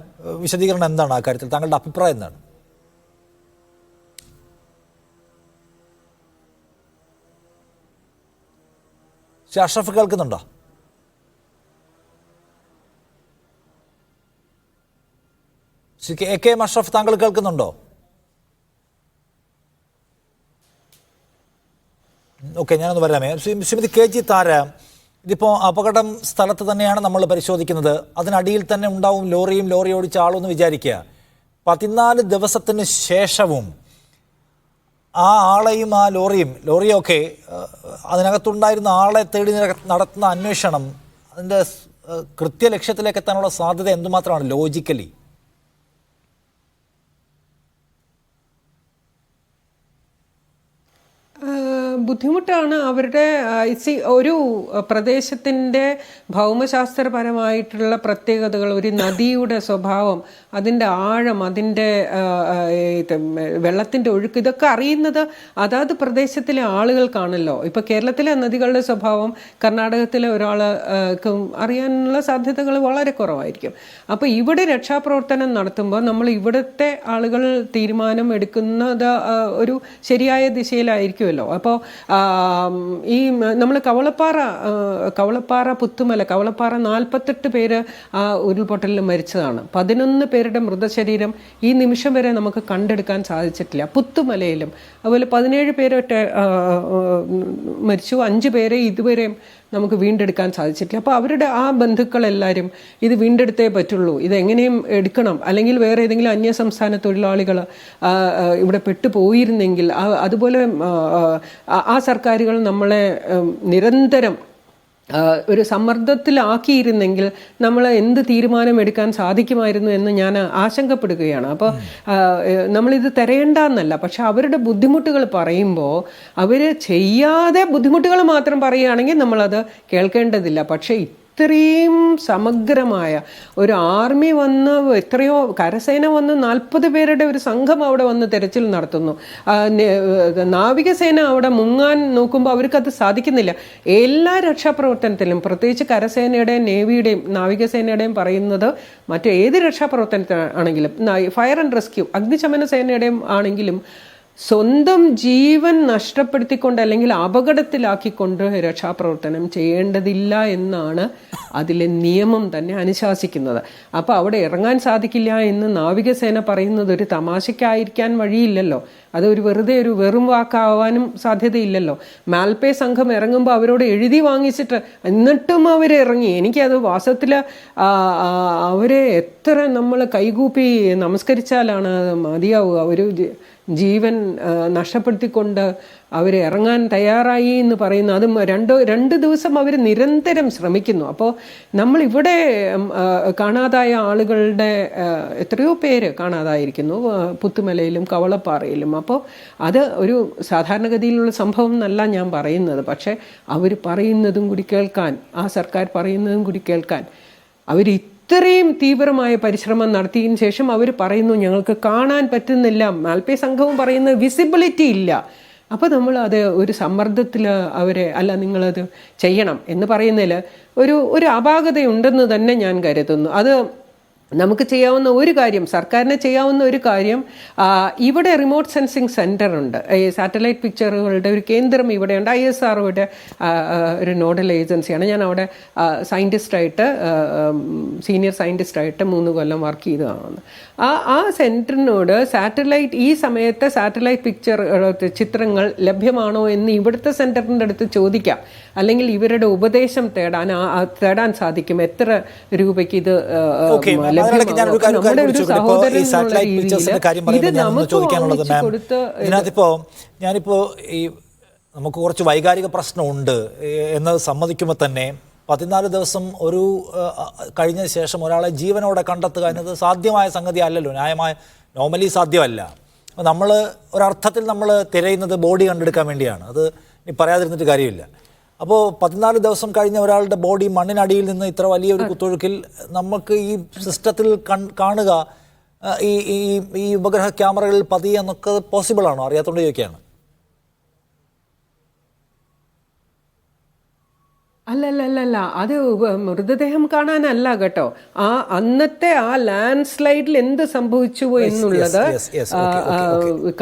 വിശദീകരണം എന്താണ് ആ കാര്യത്തിൽ? താങ്കളുടെ അഭിപ്രായം എന്താണ്? ശ്രീ അഷ്റഫ് കേൾക്കുന്നുണ്ടോ? ശ്രീ AK അഷ്റഫ്, താങ്കൾ കേൾക്കുന്നുണ്ടോ? ഓക്കെ, ഞാനൊന്ന് വരാമേ. ശ്രീമതി KG താര, ഇതിപ്പോൾ അപകടം സ്ഥലത്ത് തന്നെയാണ് നമ്മൾ പരിശോധിക്കുന്നത്. അതിനടിയിൽ തന്നെ ഉണ്ടാവും ലോറി ഓടിച്ച ആളെന്ന് വിചാരിക്കുക. 14 ദിവസത്തിന് ശേഷവും ആ ആളെയും ആ ലോറിയൊക്കെ അതിനകത്തുണ്ടായിരുന്ന ആളെ തേടി നടത്തുന്ന അന്വേഷണം അതിൻ്റെ കൃത്യലക്ഷ്യത്തിലേക്ക് എത്താനുള്ള സാധ്യത എന്തുമാത്രമാണ് ലോജിക്കലി? ബുദ്ധിമുട്ടാണ്. അവരുടെ ഒരു പ്രദേശത്തിൻ്റെ ഭൗമശാസ്ത്രപരമായിട്ടുള്ള പ്രത്യേകതകൾ, ഒരു നദിയുടെ സ്വഭാവം, അതിൻ്റെ ആഴം, അതിൻ്റെ വെള്ളത്തിൻ്റെ ഒഴുക്ക്, ഇതൊക്കെ അറിയുന്നത് അതാത് പ്രദേശത്തിലെ ആളുകൾക്കാണല്ലോ. ഇപ്പോൾ കേരളത്തിലെ നദികളുടെ സ്വഭാവം കർണാടകത്തിലെ ഒരാൾക്കും അറിയാനുള്ള സാധ്യതകൾ വളരെ കുറവായിരിക്കും. അപ്പോൾ ഇവിടെ രക്ഷാപ്രവർത്തനം നടത്തുമ്പോൾ നമ്മൾ ഇവിടുത്തെ ആളുകൾ തീരുമാനം എടുക്കുന്നത് ഒരു ശരിയായ ദിശയിലായിരിക്കുമല്ലോ. അപ്പോൾ ഈ നമ്മൾ കവളപ്പാറ പുത്തുമല, കവളപ്പാറ 48 പേര് ആ ഉരുൾപൊട്ടലിൽ മരിച്ചതാണ്. 11 പേരുടെ മൃതശരീരം ഈ നിമിഷം വരെ നമുക്ക് കണ്ടെടുക്കാൻ സാധിച്ചിട്ടില്ല. പുത്തുമലയിലും അതുപോലെ 17 പേരൊക്കെ മരിച്ചു. 5 പേരെ ഇതുവരെയും നമുക്ക് വീണ്ടെടുക്കാൻ സാധിച്ചിട്ടില്ല. അപ്പോൾ അവരുടെ ആ ബന്ധുക്കളെല്ലാവരും ഇത് വീണ്ടെടുത്തേ പറ്റുള്ളൂ, ഇതെങ്ങനെയും എടുക്കണം, അല്ലെങ്കിൽ വേറെ ഏതെങ്കിലും അന്യസംസ്ഥാന തൊഴിലാളികൾ ഇവിടെ പെട്ടുപോയിരുന്നെങ്കിൽ അതുപോലെ ആ സർക്കാരുകൾ നമ്മളെ നിരന്തരം ഒരു സമ്മർദ്ദത്തിലാക്കിയിരുന്നെങ്കിൽ നമ്മൾ എന്ത് തീരുമാനമെടുക്കാൻ സാധിക്കുമായിരുന്നു എന്ന് ഞാൻ ആശങ്കപ്പെടുകയാണ്. അപ്പോൾ നമ്മളിത് തിരയേണ്ടെന്നല്ല, പക്ഷെ അവരുടെ ബുദ്ധിമുട്ടുകൾ പറയുമ്പോൾ അവർ ചെയ്യാതെ ബുദ്ധിമുട്ടുകൾ മാത്രം പറയുകയാണെങ്കിൽ നമ്മളത് കേൾക്കേണ്ടതില്ല. പക്ഷേ ഇത്രയും സമഗ്രമായ ഒരു ആർമി വന്ന്, എത്രയോ കരസേന വന്ന് 40 പേരുടെ ഒരു സംഘം അവിടെ വന്ന് തെരച്ചിൽ നടത്തുന്നു. നാവികസേന അവിടെ മുങ്ങാൻ നോക്കുമ്പോൾ അവർക്കത് സാധിക്കുന്നില്ല. എല്ലാ രക്ഷാപ്രവർത്തനത്തിലും, പ്രത്യേകിച്ച് കരസേനയുടെയും നേവിയുടെയും നാവികസേനയുടെയും പറയുന്നത്, മറ്റേത് രക്ഷാപ്രവർത്തനത്തിനാണെങ്കിലും, ഫയർ ആൻഡ് റെസ്ക്യൂ അഗ്നിശമന സേനയുടെയും ആണെങ്കിലും, സ്വന്തം ജീവൻ നഷ്ടപ്പെടുത്തിക്കൊണ്ട് അല്ലെങ്കിൽ അപകടത്തിലാക്കിക്കൊണ്ട് രക്ഷാപ്രവർത്തനം ചെയ്യേണ്ടതില്ല എന്നാണ് അതിലെ നിയമം തന്നെ അനുശാസിക്കുന്നത്. അപ്പോൾ അവിടെ ഇറങ്ങാൻ സാധിക്കില്ല എന്ന് നാവികസേന പറയുന്നത് ഒരു തമാശയ്ക്കായിരിക്കാൻ വഴിയില്ലല്ലോ. അതൊരു വെറുതെ ഒരു വെറും വാക്കാവാനും സാധ്യതയില്ലല്ലോ. മാൽപ്പെ സംഘം ഇറങ്ങുമ്പോൾ അവരോട് എഴുതി വാങ്ങിച്ചിട്ട് എന്നിട്ടും അവരിറങ്ങി. എനിക്കത് വാസ്തവത്തിൽ അവരെ എത്ര നമ്മൾ കൈകൂപ്പി നമസ്കരിച്ചാലാണ് മതിയാവുക. ഒരു ജീവൻ നഷ്ടപ്പെടുത്തിക്കൊണ്ട് അവർ ഇറങ്ങാൻ തയ്യാറായി എന്ന് പറയുന്നു. അത് 2 ദിവസം അവർ നിരന്തരം ശ്രമിക്കുന്നു. അപ്പോൾ നമ്മളിവിടെ കാണാതായ ആളുകളുടെ എത്രയോ പേര് കാണാതായിരിക്കുന്നു, പുത്തുമലയിലും കവളപ്പാറയിലും. അപ്പോൾ അത് ഒരു സാധാരണഗതിയിലുള്ള സംഭവം എന്നല്ല ഞാൻ പറയുന്നത്. പക്ഷേ അവർ പറയുന്നതും കൂടി കേൾക്കാൻ, ആ സർക്കാർ പറയുന്നതും കൂടി കേൾക്കാൻ, അവർ ഇത്രയും തീവ്രമായ പരിശ്രമം നടത്തിയതിന് ശേഷം അവർ പറയുന്നു ഞങ്ങൾക്ക് കാണാൻ പറ്റുന്നില്ല. മാൽപ്പെ സംഘവും പറയുന്നത് വിസിബിലിറ്റി ഇല്ല, അപ്പോൾ നമ്മൾ അത് ഒരു സമ്മർദ്ദത്തിൽ അവരെ അല്ല നിങ്ങളത് ചെയ്യണം എന്ന് പറയുന്നതിൽ ഒരു അപാകതയുണ്ടെന്ന് തന്നെ ഞാൻ കരുതുന്നു. അത് നമുക്ക് ചെയ്യാവുന്ന ഒരു കാര്യം, സർക്കാരിന് ചെയ്യാവുന്ന ഒരു കാര്യം, ഇവിടെ റിമോട്ട് സെൻസിങ് സെൻറ്റർ ഉണ്ട്. ഈ സാറ്റലൈറ്റ് പിക്ചറുകളുടെ ഒരു കേന്ദ്രം ഇവിടെയുണ്ട്. ISROയുടെ ഒരു നോഡൽ ഏജൻസിയാണ്. ഞാൻ അവിടെ സയൻറ്റിസ്റ്റായിട്ട്, സീനിയർ സയൻറ്റിസ്റ്റായിട്ട് 3 കൊല്ലം വർക്ക് ചെയ്തതാണ്. ആ സെൻറ്ററിനോട് ഈ സമയത്തെ സാറ്റലൈറ്റ് ചിത്രങ്ങൾ ലഭ്യമാണോ എന്ന് ഇവിടുത്തെ സെൻറ്ററിൻ്റെ അടുത്ത് ചോദിക്കാം. അല്ലെങ്കിൽ ഇവരുടെ ഉപദേശം തേടാൻ സാധിക്കും. എത്ര രൂപയ്ക്ക് ഇത് ഞാനിപ്പോ ഈ നമുക്ക് കുറച്ച് വൈകാരിക പ്രശ്നമുണ്ട് എന്നത് സമ്മതിക്കുമ്പോൾ തന്നെ 14 ദിവസം കഴിഞ്ഞ ശേഷം ഒരാളെ ജീവനോടെ കണ്ടെത്തുക എന്നത് സാധ്യമായ സംഗതി അല്ലല്ലോ, നോർമലി സാധ്യമല്ല. നമ്മൾ ഒരർത്ഥത്തിൽ നമ്മൾ തിരയുന്നത് ബോഡി കണ്ടെടുക്കാൻ വേണ്ടിയാണ്. അത് പറയാതിരുന്നിട്ട് കാര്യമില്ല. അപ്പോൾ 14 ദിവസം കഴിഞ്ഞ ഒരാളുടെ ബോഡി മണ്ണിനടിയിൽ നിന്ന് ഇത്ര വലിയൊരു കുത്തൊഴുക്കിൽ നമുക്ക് ഈ സിസ്റ്റത്തിൽ കാണുക, ഈ ഉപഗ്രഹ ക്യാമറകളിൽ പതിയെ എന്നൊക്കെ പോസിബിൾ ആണോ? അറിയാത്തോണ്ട് ചോദിക്കുകയാണ്. അല്ല, അത് മൃതദേഹം കാണാനല്ല കേട്ടോ. അന്നത്തെ ലാൻഡ് സ്ലൈഡിൽ എന്ത് സംഭവിച്ചു എന്നുള്ളത്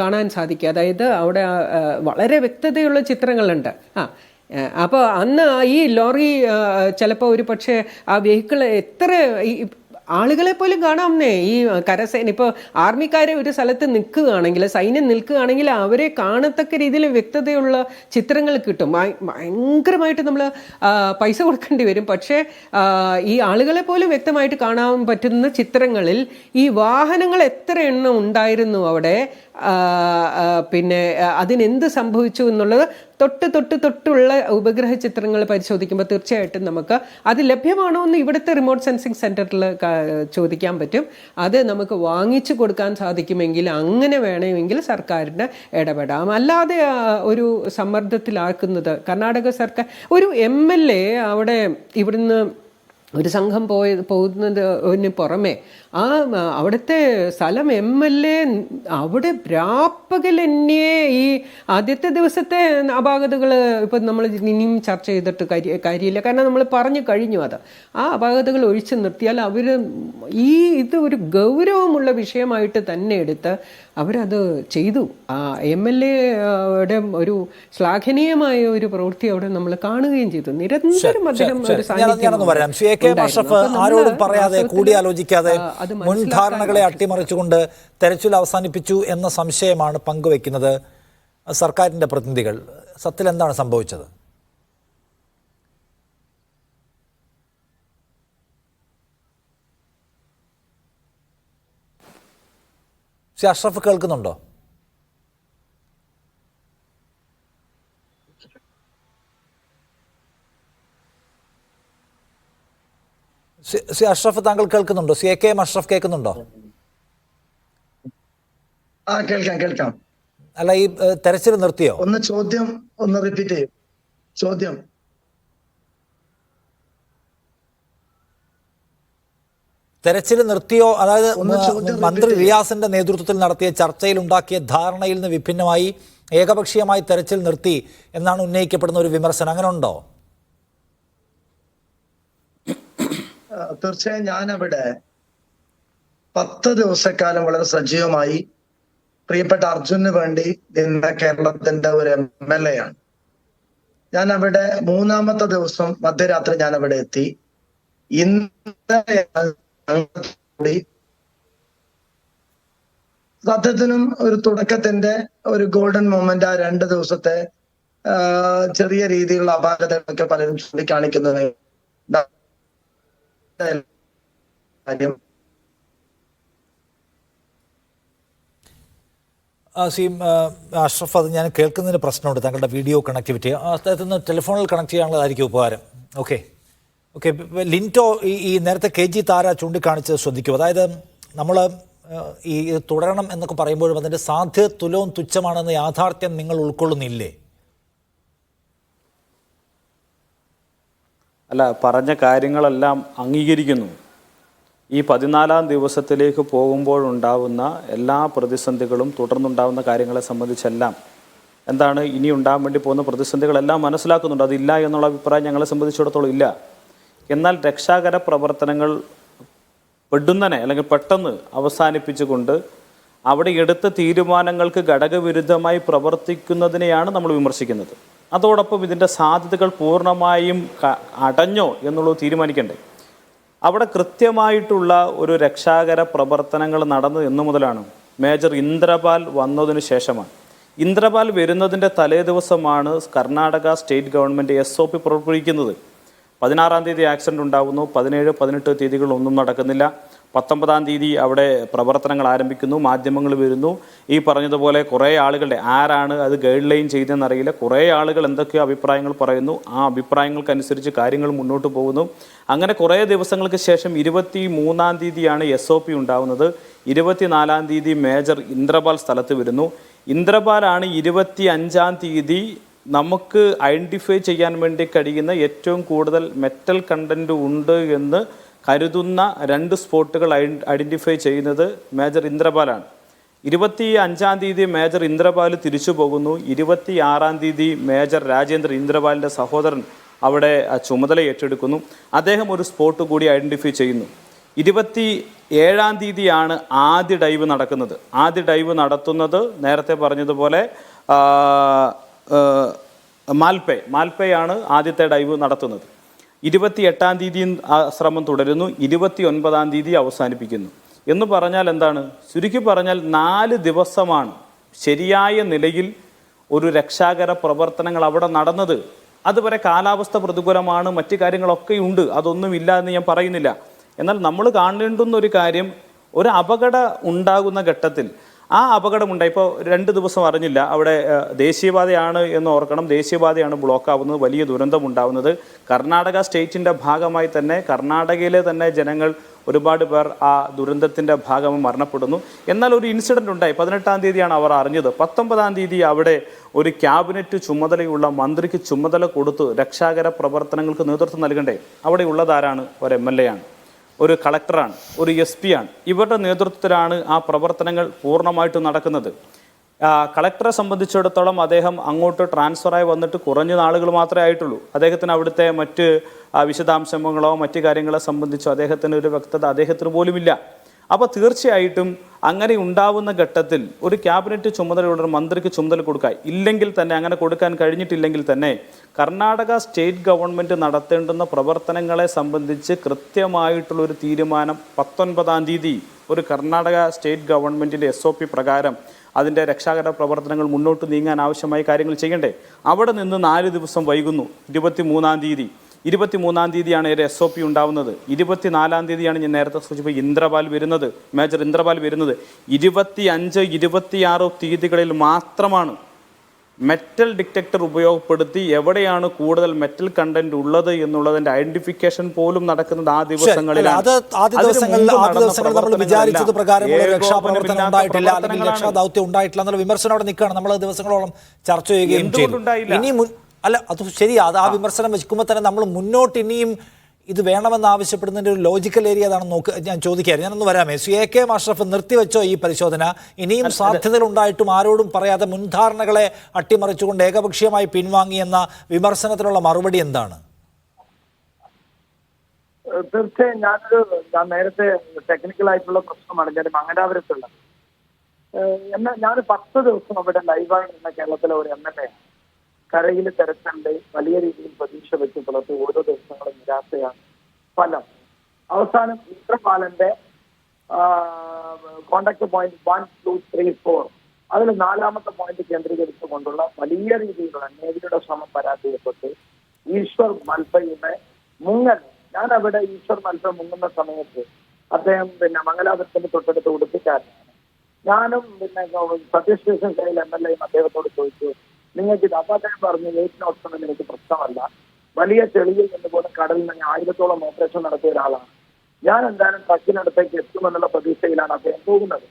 കാണാൻ സാധിക്കും. അതായത് അവിടെ വളരെ വ്യക്തതയുള്ള ചിത്രങ്ങളുണ്ട്. അപ്പോൾ അന്ന് ഈ ലോറി ചിലപ്പോൾ ഒരു പക്ഷേ ആ വെഹിക്കിൾ എത്ര ആളുകളെ പോലും കാണാമെന്നേ. ഈ കരസേന ഇപ്പോൾ ആർമിക്കാരെ ഒരു സ്ഥലത്ത് നിൽക്കുകയാണെങ്കിൽ, സൈന്യം നിൽക്കുകയാണെങ്കിൽ അവരെ കാണത്തക്ക രീതിയിൽ വ്യക്തതയുള്ള ചിത്രങ്ങൾ കിട്ടും. ഭയങ്കരമായിട്ട് നമ്മൾ പൈസ കൊടുക്കേണ്ടി വരും. പക്ഷേ ഈ ആളുകളെ പോലും വ്യക്തമായിട്ട് കാണാൻ പറ്റുന്ന ചിത്രങ്ങളിൽ ഈ വാഹനങ്ങൾ എത്ര എണ്ണം ഉണ്ടായിരുന്നു അവിടെ, പിന്നെ അതിനെന്ത് സംഭവിച്ചു എന്നുള്ളത് തൊട്ടുള്ള ഉപഗ്രഹ ചിത്രങ്ങൾ പരിശോധിക്കുമ്പോൾ തീർച്ചയായിട്ടും നമുക്ക് അത് ലഭ്യമാണോ എന്ന് ഇവിടുത്തെ റിമോട്ട് സെൻസിങ് സെൻറ്ററിൽ ചോദിക്കാൻ പറ്റും. അത് നമുക്ക് വാങ്ങിച്ചു കൊടുക്കാൻ സാധിക്കുമെങ്കിൽ അങ്ങനെ വേണമെങ്കിൽ സർക്കാരിന് ഇടപെടാം. അല്ലാതെ ഒരു സമ്മർദ്ദത്തിലാക്കുന്നത് കർണാടക സർക്കാർ, ഒരു MLA അവിടെ ഇവിടുന്ന് ഒരു സംഘം പോകുന്നതിന് പുറമെ അവിടുത്തെ സ്ഥലം MLA അവിടെ രാപ്പകലെന്നെ ഈ ആദ്യത്തെ ദിവസത്തെ അപാകതകൾ ഇപ്പം നമ്മൾ ഇനിയും ചർച്ച ചെയ്തിട്ട് കാര്യമില്ല. കാരണം നമ്മൾ പറഞ്ഞു കഴിഞ്ഞു. അത് അപാകതകൾ ഒഴിച്ചു നിർത്തിയാൽ അവർ ഇത് ഒരു ഗൗരവമുള്ള വിഷയമായിട്ട് തന്നെ എടുത്ത് അവരത് ചെയ്തു. MLAയുടെ ഒരു ശ്ലാഘനീയമായ ഒരു പ്രവൃത്തി അവിടെ നമ്മൾ കാണുകയും ചെയ്തു. നിരന്തരം അദ്ദേഹം ഒരു ആരോടും പറയാതെ കൂടിയാലോചിക്കാതെ മുൻധാരണകളെ അട്ടിമറിച്ചുകൊണ്ട് തെരച്ചിൽ അവസാനിപ്പിച്ചു എന്ന സംശയമാണ് പങ്കുവെക്കുന്നത് സർക്കാരിന്റെ പ്രതിനിധികൾ. സത്യത്തിൽ എന്താണ് സംഭവിച്ചത്? അഷ്റഫ് കേൾക്കുന്നുണ്ടോ? അഷ്റഫ് താങ്കൾ കേൾക്കുന്നുണ്ടോ? CKM അഷ്റഫ് കേൾക്കുന്നുണ്ടോ? കേൾക്കാം. അല്ല, ഈ തെരച്ചിൽ നിർത്തിയോ? ചോദ്യം റിപ്പീറ്റ് ചെയ്യും. ചോദ്യം തെരച്ചിൽ നിർത്തിയോ? അതായത് മന്ത്രി റിയാസിന്റെ നേതൃത്വത്തിൽ നടത്തിയ ചർച്ചയിൽ ഉണ്ടാക്കിയ ധാരണയിൽ നിന്ന് വിഭിന്നമായി ഏകപക്ഷീയമായി തെരച്ചിൽ നിർത്തി എന്നാണ് ഉന്നയിക്കപ്പെടുന്ന ഒരു വിമർശനം. അങ്ങനെ ഉണ്ടോ? തീർച്ചയായും ഞാനവിടെ 10 ദിവസക്കാലം വളരെ സജീവമായി പ്രിയപ്പെട്ട അർജുനു വേണ്ടി നിന്ന കേരളത്തിന്റെ ഒരു MLA ആണ്. ഞാൻ അവിടെ 3-ാമത്തെ ദിവസം മധ്യരാത്രി ഞാൻ അവിടെ എത്തി. ഇന്ന് സത്യത്തിനും ഒരു തുടക്കത്തിന്റെ ഒരു ഗോൾഡൻ മൊമെന്റ് ആ 2 ദിവസത്തെ ചെറിയ രീതിയിലുള്ള അപാകതകളൊക്കെ പലരും ചൂണ്ടിക്കാണിക്കുന്നത് കാര്യം. അഷ്റഫ്, അത് ഞാൻ കേൾക്കുന്നതിന് പ്രശ്നമുണ്ട്. താങ്കളുടെ വീഡിയോ കണക്ടിവിറ്റി അദ്ദേഹത്തിൽ നിന്ന് ടെലിഫോണിൽ കണക്ട് ചെയ്യാനുള്ളതായിരിക്കും ഉപകാരം. ഓക്കെ. ലിൻറ്റോ, ഈ നേരത്തെ KG താര ചൂണ്ടിക്കാണിച്ച് ശ്രദ്ധിക്കും. അതായത് നമ്മൾ ഈ തുടരണം എന്നൊക്കെ പറയുമ്പോഴും അതിൻ്റെ സാധ്യത തുലവും തുച്ഛമാണെന്ന യാഥാർത്ഥ്യം നിങ്ങൾ ഉൾക്കൊള്ളുന്നില്ലേ? അല്ല, പറഞ്ഞ കാര്യങ്ങളെല്ലാം അംഗീകരിക്കുന്നു. ഈ 14-ാം ദിവസത്തിലേക്ക് പോകുമ്പോഴുണ്ടാവുന്ന എല്ലാ പ്രതിസന്ധികളും തുടർന്നുണ്ടാവുന്ന കാര്യങ്ങളെ സംബന്ധിച്ചെല്ലാം എന്താണ് ഇനി ഉണ്ടാകാൻ വേണ്ടി പോകുന്ന പ്രതിസന്ധികളെല്ലാം മനസ്സിലാക്കുന്നുണ്ട്. അതില്ല എന്നുള്ള അഭിപ്രായം ഞങ്ങളെ സംബന്ധിച്ചിടത്തോളം ഇല്ല. എന്നാൽ രക്ഷാകര പ്രവർത്തനങ്ങൾ പെടുന്നനെ അല്ലെങ്കിൽ പെട്ടെന്ന് അവസാനിപ്പിച്ചുകൊണ്ട് അവിടെ എടുത്ത തീരുമാനങ്ങൾക്ക് ഘടകവിരുദ്ധമായി പ്രവർത്തിക്കുന്നതിനെയാണ് നമ്മൾ വിമർശിക്കുന്നത്. അതോടൊപ്പം ഇതിൻ്റെ സാധ്യതകൾ പൂർണ്ണമായും അടഞ്ഞോ എന്നുള്ളത് തീരുമാനിക്കണ്ടേ. അവിടെ കൃത്യമായിട്ടുള്ള ഒരു രക്ഷാകര പ്രവർത്തനങ്ങൾ നടന്നത് എന്നു മുതലാണ്? മേജർ ഇന്ദ്രപാൽ വന്നതിന് ശേഷമാണ്. ഇന്ദ്രപാൽ വരുന്നതിൻ്റെ തലേ ദിവസമാണ് കർണാടക സ്റ്റേറ്റ് ഗവൺമെൻറ് SOP പുറപ്പെടുവിക്കുന്നത്. 16-ാം തീയതി ആക്സിഡൻറ്റ് ഉണ്ടാകുന്നു. 17, 18 തീയതികളൊന്നും നടക്കുന്നില്ല. 19-ാം തീയതി അവിടെ പ്രവർത്തനങ്ങൾ ആരംഭിക്കുന്നു, മാധ്യമങ്ങൾ വരുന്നു. ഈ പറഞ്ഞതുപോലെ കുറേ ആളുകളുടെ ആരാണ് അത് ഗൈഡ് ലൈൻ ചെയ്തതെന്നറിയില്ല, കുറേ ആളുകൾ എന്തൊക്കെയോ അഭിപ്രായങ്ങൾ പറയുന്നു. ആ അഭിപ്രായങ്ങൾക്കനുസരിച്ച് കാര്യങ്ങൾ മുന്നോട്ട് പോകുന്നു. അങ്ങനെ കുറേ ദിവസങ്ങൾക്ക് ശേഷം 23-ാം തീയതിയാണ് SOP ഉണ്ടാകുന്നത്. 24-ാം തീയതി മേജർ ഇന്ദ്രപാൽ സ്ഥലത്ത് വരുന്നു. ഇന്ദ്രപാലാണ് 25-ാം തീയതി നമുക്ക് ഐഡൻറ്റിഫൈ ചെയ്യാൻ വേണ്ടി കഴിയുന്ന ഏറ്റവും കൂടുതൽ മെറ്റൽ കണ്ടൻറ്റ് ഉണ്ട് എന്ന് കരുതുന്ന 2 സ്പോട്ടുകൾ ഐഡൻറ്റിഫൈ ചെയ്യുന്നത് മേജർ ഇന്ദ്രപാലാണ്. 25-ാം തീയതി മേജർ ഇന്ദ്രപാൽ തിരിച്ചു പോകുന്നു. 26-ാം തീയതി മേജർ രാജേന്ദ്ര ഇന്ദ്രപാലിൻ്റെ സഹോദരൻ അവിടെ ചുമതല ഏറ്റെടുക്കുന്നു. അദ്ദേഹം ഒരു സ്പോട്ട് കൂടി ഐഡൻറ്റിഫൈ ചെയ്യുന്നു. 27-ാം തീയതിയാണ് ആദ്യ ഡൈവ് നടക്കുന്നത്. ആദ്യ ഡൈവ് നടത്തുന്നത് നേരത്തെ പറഞ്ഞതുപോലെ മാൽപ്പയാണ് ആദ്യത്തെ ഡൈവ് നടത്തുന്നത്. 28-ാം തീയതിയും ആ ശ്രമം തുടരുന്നു. 29-ാം തീയതി അവസാനിപ്പിക്കുന്നു. എന്ന് പറഞ്ഞാൽ എന്താണ്? ചുരുക്കി പറഞ്ഞാൽ 4 ദിവസമാണ് ശരിയായ നിലയിൽ ഒരു രക്ഷാകര പ്രവർത്തനങ്ങൾ അവിടെ നടന്നത്. അതുവരെ കാലാവസ്ഥ പ്രതികൂലമാണ്, മറ്റു കാര്യങ്ങളൊക്കെ ഉണ്ട്, അതൊന്നുമില്ല എന്ന് ഞാൻ പറയുന്നില്ല. എന്നാൽ നമ്മൾ കാണേണ്ടുന്ന ഒരു കാര്യം, ഒരു അപകടം ഉണ്ടാകുന്ന ഘട്ടത്തിൽ ആ അപകടമുണ്ടായി. ഇപ്പോൾ 2 ദിവസം അറിഞ്ഞില്ല, അവിടെ ദേശീയപാതയാണ് എന്ന് ഓർക്കണം. ദേശീയപാതയാണ് ബ്ലോക്ക് ആവുന്നത്, വലിയ ദുരന്തമുണ്ടാവുന്നത്. കർണാടക സ്റ്റേറ്റിൻ്റെ ഭാഗമായി തന്നെ കർണാടകയിലെ തന്നെ ജനങ്ങൾ ഒരുപാട് പേർ ആ ദുരന്തത്തിൻ്റെ ഭാഗമായി മരണപ്പെടുന്നു. എന്നാൽ ഒരു ഇൻസിഡൻ്റ് ഉണ്ടായി. 18-ാം തീയതിയാണ് അവർ അറിഞ്ഞത്. 19-ാം തീയതി അവിടെ ഒരു ക്യാബിനറ്റ് ചുമതലയുള്ള മന്ത്രിക്ക് ചുമതല കൊടുത്ത് രക്ഷാകര പ്രവർത്തനങ്ങൾക്ക് നേതൃത്വം നൽകണ്ടേ? അവിടെ ഉള്ളതാരാണ്? ഒരു MLA ആണ്, ഒരു കളക്ടറാണ്, ഒരു SP ആണ്. ഇവരുടെ നേതൃത്വത്തിലാണ് ആ പ്രവർത്തനങ്ങൾ പൂർണ്ണമായിട്ടും നടക്കുന്നത്. കളക്ടറെ സംബന്ധിച്ചിടത്തോളം അദ്ദേഹം അങ്ങോട്ട് ട്രാൻസ്ഫറായി വന്നിട്ട് കുറഞ്ഞ നാളുകൾ മാത്രമേ ആയിട്ടുള്ളൂ. അദ്ദേഹത്തിന് അവിടുത്തെ മറ്റ് വിശദാംശങ്ങളോ മറ്റു കാര്യങ്ങളെ സംബന്ധിച്ചോ അദ്ദേഹത്തിന് ഒരു വ്യക്തത അദ്ദേഹത്തിന് പോലുമില്ല. അപ്പോൾ തീർച്ചയായിട്ടും അങ്ങനെ ഉണ്ടാവുന്ന ഘട്ടത്തിൽ ഒരു ക്യാബിനറ്റ് ചുമതലയുള്ള മന്ത്രിക്ക് ചുമതല കൊടുക്കാൻ ഇല്ലെങ്കിൽ തന്നെ, അങ്ങനെ കൊടുക്കാൻ കഴിഞ്ഞിട്ടില്ലെങ്കിൽ തന്നെ, കർണാടക സ്റ്റേറ്റ് ഗവൺമെൻറ് നടത്തേണ്ടുന്ന പ്രവർത്തനങ്ങളെ സംബന്ധിച്ച് കൃത്യമായിട്ടുള്ളൊരു തീരുമാനം 19-ാം തീയതി ഒരു കർണാടക സ്റ്റേറ്റ് ഗവൺമെൻറ്റിൻ്റെ SOP പ്രകാരം അതിൻ്റെ രക്ഷാകര പ്രവർത്തനങ്ങൾ മുന്നോട്ട് നീങ്ങാൻ ആവശ്യമായ കാര്യങ്ങൾ ചെയ്യണ്ടേ? അവിടെ നിന്ന് 4 ദിവസം വൈകുന്നു. 23-ാം തീയതി 23-ാം തീയതിയാണ് ഒരു SOP ഉണ്ടാവുന്നത്. 24-ാം തീയതിയാണ് ഞാൻ നേരത്തെ സൂചിപ്പിച്ച ഇന്ദ്രപാൽ വരുന്നത്, മേജർ ഇന്ദ്രപാൽ വരുന്നത്. 25, 26 തീയതികളിൽ മാത്രമാണ് മെറ്റൽ ഡിറ്റക്ടർ ഉപയോഗപ്പെടുത്തി എവിടെയാണ് കൂടുതൽ മെറ്റൽ കണ്ടന്റ് ഉള്ളത് എന്നുള്ളതിന്റെ ഐഡന്റിഫിക്കേഷൻ പോലും നടക്കുന്നത് ആ ദിവസങ്ങളിലാണ്. ആദ്യ ദിവസങ്ങളിൽ നമ്മൾ വിചാരിച്ചത് പ്രകാരമുള്ള രക്ഷാപ്രവർത്തനം ഉണ്ടായിട്ടില്ല, അല്ലെങ്കിൽ രക്ഷാദൗത്യം ഉണ്ടായിട്ടില്ല എന്നുള്ള വിമർശനം അവിടെ നിൽക്കുകയാണ്. നമ്മൾ ദിവസങ്ങളോളം ചർച്ച ചെയ്യുകയും ചെയ്തു. ഇനി അല്ല, അത് ശരി, അത് ആ വിമർശനം വെക്കുമ്പോൾ തന്നെ നമ്മൾ മുന്നോട്ട് ഇനിയും ഇത് വേണമെന്ന് ആവശ്യപ്പെടുന്നതിൻ്റെ ഒരു ലോജിക്കൽ ഏരിയ അതാണെന്ന് ഞാൻ ചോദിക്കാറ്. ഞാനൊന്ന് വരാമേ. AK അഷ്റഫ്, നിർത്തിവെച്ചോ ഈ പരിശോധന? ഇനിയും സാധ്യതകളുണ്ടായിട്ടും ആരോടും പറയാതെ മുൻധാരണകളെ അട്ടിമറിച്ചുകൊണ്ട് ഏകപക്ഷീയമായി പിൻവാങ്ങിയെന്ന വിമർശനത്തിനുള്ള മറുപടി എന്താണ്? തീർച്ചയായും ഞാൻ നേരത്തെ ടെക്നിക്കലായിട്ടുള്ള പ്രശ്നമാണ് ഞാൻ മംഗലാപുരത്തുള്ളത്. എന്നാൽ ഞാൻ 10 ദിവസം അവിടെ ലൈവായി നിന്ന കേരളത്തിലെ ഒരു MLA ആണ്. കരയിൽ തെരച്ചിലുണ്ട്, വലിയ രീതിയിൽ പ്രതീക്ഷ വെച്ച് പുലർത്തി ഓരോ ദിവസങ്ങളും നിരാശയാണ് ഫലം. അവസാനം ഇന്ദ്രപാലന്റെ കോണ്ടാക്ട് പോയിന്റ് 1, 2, 3, 4 അതിൽ 4ാമത്തെ പോയിന്റ് കേന്ദ്രീകരിച്ചുകൊണ്ടുള്ള വലിയ രീതിയിലുള്ള നേവിയുടെ ശ്രമം പരാജയപ്പെട്ട് ഈശ്വർ മൽപ്പയുടെ മുങ്ങൽ. ഞാൻ അവിടെ ഈശ്വർ മൽപ്പ മുങ്ങുന്ന സമയത്ത് അദ്ദേഹം മംഗലാപുരത്തിന്റെ തൊട്ടടുത്ത് ഉടുപ്പിക്കാരനാണ്. ഞാനും സതീഷ് സ്റ്റേഷൻ കയ്യിൽ MLA അദ്ദേഹത്തോട് ചോദിച്ചു, നിങ്ങൾക്ക് ഇത് അദ്ദേഹം പറഞ്ഞു വെയിറ്റിനൊപ്പം എനിക്ക് പ്രശ്നമല്ല, വലിയ ചെളിയിൽ നിന്നുപോലെ കടലിൽ നിന്ന് 1000-ഓളം ഓപ്പറേഷൻ നടത്തിയ ഒരാളാണ്, ഞാൻ എന്തായാലും ട്രക്കിനടുത്തേക്ക് എത്തുമെന്നുള്ള പ്രതീക്ഷയിലാണ് അദ്ദേഹം പോകുന്നത്.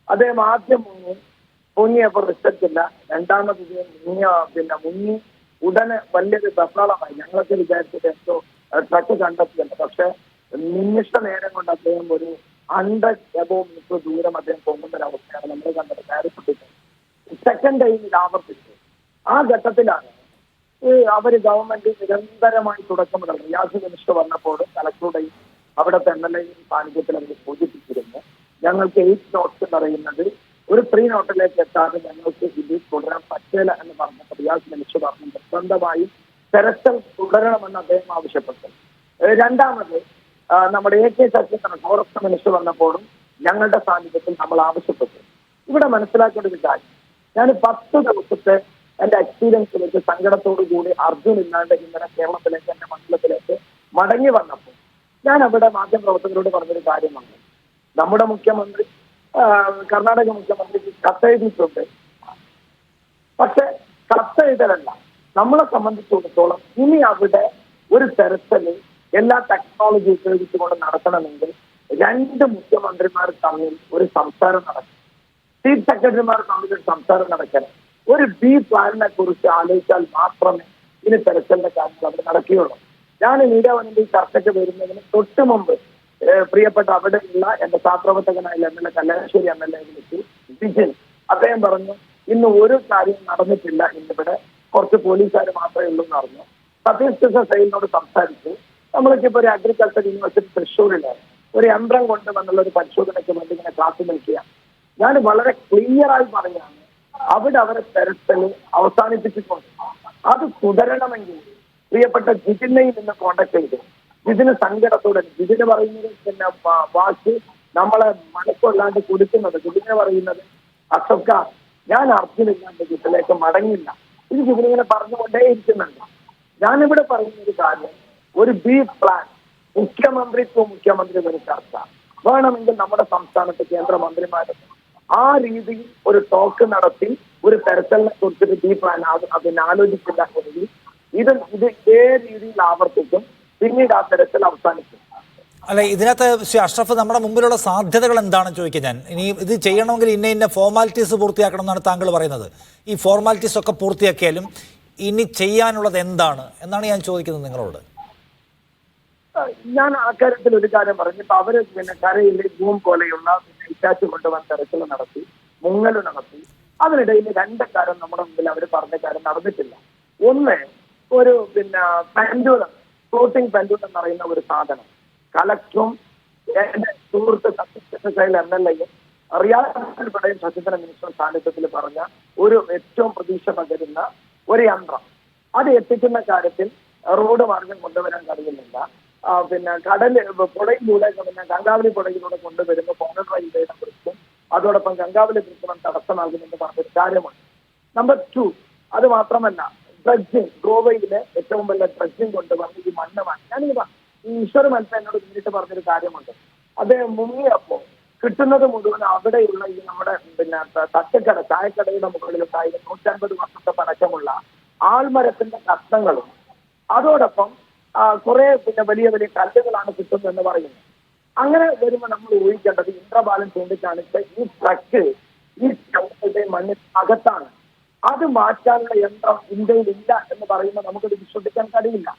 അദ്ദേഹം ആദ്യം മുങ്ങിയപ്പോൾ റിസൾട്ട് ഇല്ല. രണ്ടാമത് മുങ്ങി ഉടനെ വലിയൊരു ബഹളമായി. ഞങ്ങളൊക്കെ വിചാരിച്ചത് എന്തോ ട്രക്ക് കണ്ടെത്തിയല്ല. പക്ഷെ നിമിഷ നേരം കൊണ്ട് അദ്ദേഹം ഒരു 100 above മീറ്റർ ദൂരം അദ്ദേഹം പോകുന്ന ഒരവസ്ഥയാണ് നമ്മൾ കണ്ടത്. കയറിപ്പെട്ടിട്ട് സെക്കൻഡ് ടൈം ഇത് ആവർത്തിച്ചു. ആ ഘട്ടത്തിലാണ് അവര് ഗവൺമെന്റ് നിരന്തരമായി തുടക്കമിടുന്നത്. റിയാസ് മിനിസ്റ്റർ വന്നപ്പോഴും കലക്ടറുടെയും അവിടുത്തെ MLA സാന്നിധ്യത്തിൽ അവർ സൂചിപ്പിച്ചിരുന്നു, ഞങ്ങൾക്ക് 8 നോട്ട്സ് എന്ന് പറയുന്നത് ഒരു 3 നോട്ടിലേക്ക് എത്താതെ ഞങ്ങൾക്ക് ഇത് തുടരാൻ പറ്റില്ല എന്ന് പറഞ്ഞപ്പോൾ റിയാസ് മിനിസ്റ്റർ പറഞ്ഞു നിർബന്ധമായും തെരച്ചിൽ തുടരണമെന്ന് അദ്ദേഹം ആവശ്യപ്പെട്ടു. രണ്ടാമത് നമ്മുടെ AK ശശീന്ദ്രൻ ഫോറസ്റ്റ് മിനിസ്റ്റർ വന്നപ്പോഴും ഞങ്ങളുടെ സാന്നിധ്യത്തിൽ നമ്മൾ ആവശ്യപ്പെട്ടു. ഇവിടെ മനസ്സിലാക്കേണ്ട ഒരു കാര്യം, ഞാൻ 10 ദിവസത്തെ എന്റെ എക്സ്പീരിയൻസിലേക്ക് സങ്കടത്തോടു കൂടി അർജുൻ ഇല്ലാണ്ട് ഇന്നലെ കേരളത്തിലേക്ക്, എന്റെ മണ്ഡലത്തിലേക്ക് മടങ്ങി വന്നപ്പോൾ ഞാൻ അവിടെ മാധ്യമപ്രവർത്തകരോട് പറഞ്ഞൊരു കാര്യമാണ്, നമ്മുടെ മുഖ്യമന്ത്രി കർണാടക മുഖ്യമന്ത്രിക്ക് കത്തെഴുതിയിട്ടുണ്ട്. പക്ഷെ കത്തെഴുതലല്ല, നമ്മളെ സംബന്ധിച്ചിടത്തോളം ഇനി അവിടെ ഒരു തെരച്ചില് എല്ലാ ടെക്നോളജി ഉപയോഗിച്ചുകൊണ്ട് നടത്തണമെങ്കിൽ 2 മുഖ്യമന്ത്രിമാർ തമ്മിൽ ഒരു സംസാരം നടക്കണം, ചീഫ് സെക്രട്ടറിമാർ തമ്മിൽ ഒരു സംസാരം നടക്കണം. ഒരു ബി പ്ലാനിനെ കുറിച്ച് ആലോചിച്ചാൽ മാത്രമേ ഇനി തെരച്ചിലിന്റെ കാര്യങ്ങൾ അവിടെ നടക്കുകയുള്ളൂ. ഞാൻ മീഡിയ വന്നിട്ട് ഈ ചർച്ചയ്ക്ക് വരുന്നതിന് തൊട്ട് മുമ്പ് പ്രിയപ്പെട്ട അവിടെയുള്ള എന്റെ സഹപ്രവർത്തകനായ MLA കല്യാശ്ശേരി MLA വിളിച്ചു വിജിൻ. അദ്ദേഹം പറഞ്ഞു ഇന്ന് ഒരു കാര്യം നടന്നിട്ടില്ല, ഇന്നിവിടെ കുറച്ച് പോലീസുകാർ മാത്രമേ ഉള്ളൂ എന്ന് പറഞ്ഞു. സതീഷ് കൃഷ്ണ സൈലിനോട് സംസാരിച്ചു. നമ്മൾക്കിപ്പോ ഒരു അഗ്രികൾച്ചർ യൂണിവേഴ്സിറ്റി തൃശ്ശൂരില് ഒരു യന്ത്രം കൊണ്ടുവന്നുള്ള ഒരു പരിശോധനയ്ക്ക് വേണ്ടി ഇങ്ങനെ കാത്തു നിൽക്കുക. ഞാൻ വളരെ ക്ലിയർ ആയി പറയാണ്, അവിടെ അവരെ തെരച്ചില് അവസാനിപ്പിച്ചിട്ടുണ്ട്. അത് തുടരണമെങ്കിൽ പ്രിയപ്പെട്ട ജിതിനെയും ഇന്ന് കോണ്ടാക്ട് ചെയ്തു. ജിതിന് സങ്കടത്തോടെ, ജിതിന് പറയുന്നത് പിന്നെ വാക്ക് നമ്മളെ മനസ്സല്ലാണ്ട് കൊടുക്കുന്നത്. ജിതിന് പറയുന്നത് അശോക ഞാൻ അർജുനില്ലാണ്ട് ജിതിലേക്ക് മടങ്ങില്ല. ഇത് ജിതിനിങ്ങനെ പറഞ്ഞുകൊണ്ടേയിരിക്കുന്നുണ്ട്. ഞാനിവിടെ പറയുന്ന ഒരു കാര്യം, ഒരു ബി പ്ലാൻ മുഖ്യമന്ത്രി ഒരു ചർച്ച വേണമെങ്കിൽ നമ്മുടെ സംസ്ഥാനത്ത് കേന്ദ്രമന്ത്രിമാരും ആ രീതിയിൽ ഒരു ടോക്ക് നടത്തി ഒരു തെരച്ചിലിനെ കുറിച്ചൊരു ബി പ്ലാൻ അതിനാലോചിച്ചില്ല എങ്കിൽ ഇത് ഇതേ രീതിയിൽ ആവർത്തിക്കും, പിന്നീട് ആ തെരച്ചിൽ അവസാനിക്കും. അല്ല, ഇതിനകത്ത് ശ്രീ അഷ്റഫ്, നമ്മുടെ മുമ്പിലുള്ള സാധ്യതകൾ എന്താണെന്ന് ചോദിക്കാൻ ഞാൻ. ഇനി ഇത് ചെയ്യണമെങ്കിൽ ഇന്ന ഫോർമാലിറ്റീസ് പൂർത്തിയാക്കണം എന്നാണ് താങ്കൾ പറയുന്നത്. ഈ ഫോർമാലിറ്റീസ് ഒക്കെ പൂർത്തിയാക്കിയാലും ഇനി ചെയ്യാനുള്ളത് എന്താണ് എന്നാണ് ഞാൻ ചോദിക്കുന്നത് നിങ്ങളോട്. ഞാൻ ആ കാര്യത്തിൽ ഒരു കാര്യം പറഞ്ഞു. ഇപ്പൊ അവര് പിന്നെ കരയിൽ ജൂം പോലെയുള്ള ഇറ്റാച്ച് കൊണ്ടുവന്ന് തെരച്ചിൽ നടത്തി, മുങ്ങല് നടത്തി. അതിനിടയിൽ 2 കാര്യം നമ്മുടെ മുമ്പിൽ അവർ പറഞ്ഞ കാര്യം നടന്നിട്ടില്ല. ഒന്ന്, ഒരു പിന്നെ പെൻഡുലം, ഫ്ലോട്ടിംഗ് പെൻഡുലം എന്ന് പറയുന്ന ഒരു സാധനം കലക്ടറും എന്റെ സുഹൃത്ത് സത്യശൈൽ MLA-യും റിയാസിൽപ്പെടെയും ശശീന്ദ്രൻ മിനിസ്റ്റർ സാന്നിധ്യത്തിൽ പറഞ്ഞ ഒരു ഏറ്റവും പ്രതീക്ഷ പകരുന്ന ഒരു യന്ത്രം, അത് എത്തിക്കുന്ന കാര്യത്തിൽ റോഡ് മാർഗം കൊണ്ടുവരാൻ കഴിയുന്നില്ല. പിന്നെ പുഴയിലൂടെ പിന്നെ ഗംഗാവലി പുഴയിലൂടെ കൊണ്ടുവരുന്ന കോണൽ റെയിൽവേനെ കുറിച്ചും അതോടൊപ്പം ഗംഗാവലി ബ്രിഡ്ജിനും തടസ്സമാകുമെന്ന് പറഞ്ഞൊരു കാര്യമുണ്ട്. നമ്പർ 2, അത് മാത്രമല്ല ഡ്രഡ്ജിങ്, ഗോവയിലെ ഏറ്റവും വലിയ ഡ്രഡ്ജിങ് കൊണ്ടുവന്ന് ഈ മണ്ണ് ഞാനിത് ഈശ്വർ മത്സ എന്നോട് നേരിട്ട് പറഞ്ഞൊരു കാര്യമുണ്ട്. അദ്ദേഹം മുങ്ങിയപ്പോ കിട്ടുന്നത് മുഴുവൻ അവിടെയുള്ള ഈ നമ്മുടെ പിന്നെ തട്ടുകട ചായക്കടയുടെ മുകളിലുണ്ടായിരുന്ന 150 വർഷത്തെ പഴക്കമുള്ള ആൾമരത്തിന്റെ കഷ്ണങ്ങളും അതോടൊപ്പം കുറെ പിന്നെ വലിയ വലിയ കല്ലുകളാണ് കിട്ടുന്നത് എന്ന് പറയുന്നത്. അങ്ങനെ വരുമ്പോൾ നമ്മൾ ഊഹിക്കേണ്ടത് ഇന്ദ്രബാലൻ ചൂണ്ടിക്കാണിച്ച ഈ ട്രക്ക് ഈ മണ്ണിൽ അകത്താണ്. അത് മാറ്റാനുള്ള യന്ത്രം ഇന്ത്യയിൽ ഇല്ല എന്ന് പറയുമ്പോൾ നമുക്കത് വിശ്വസിക്കാൻ കഴിയില്ല.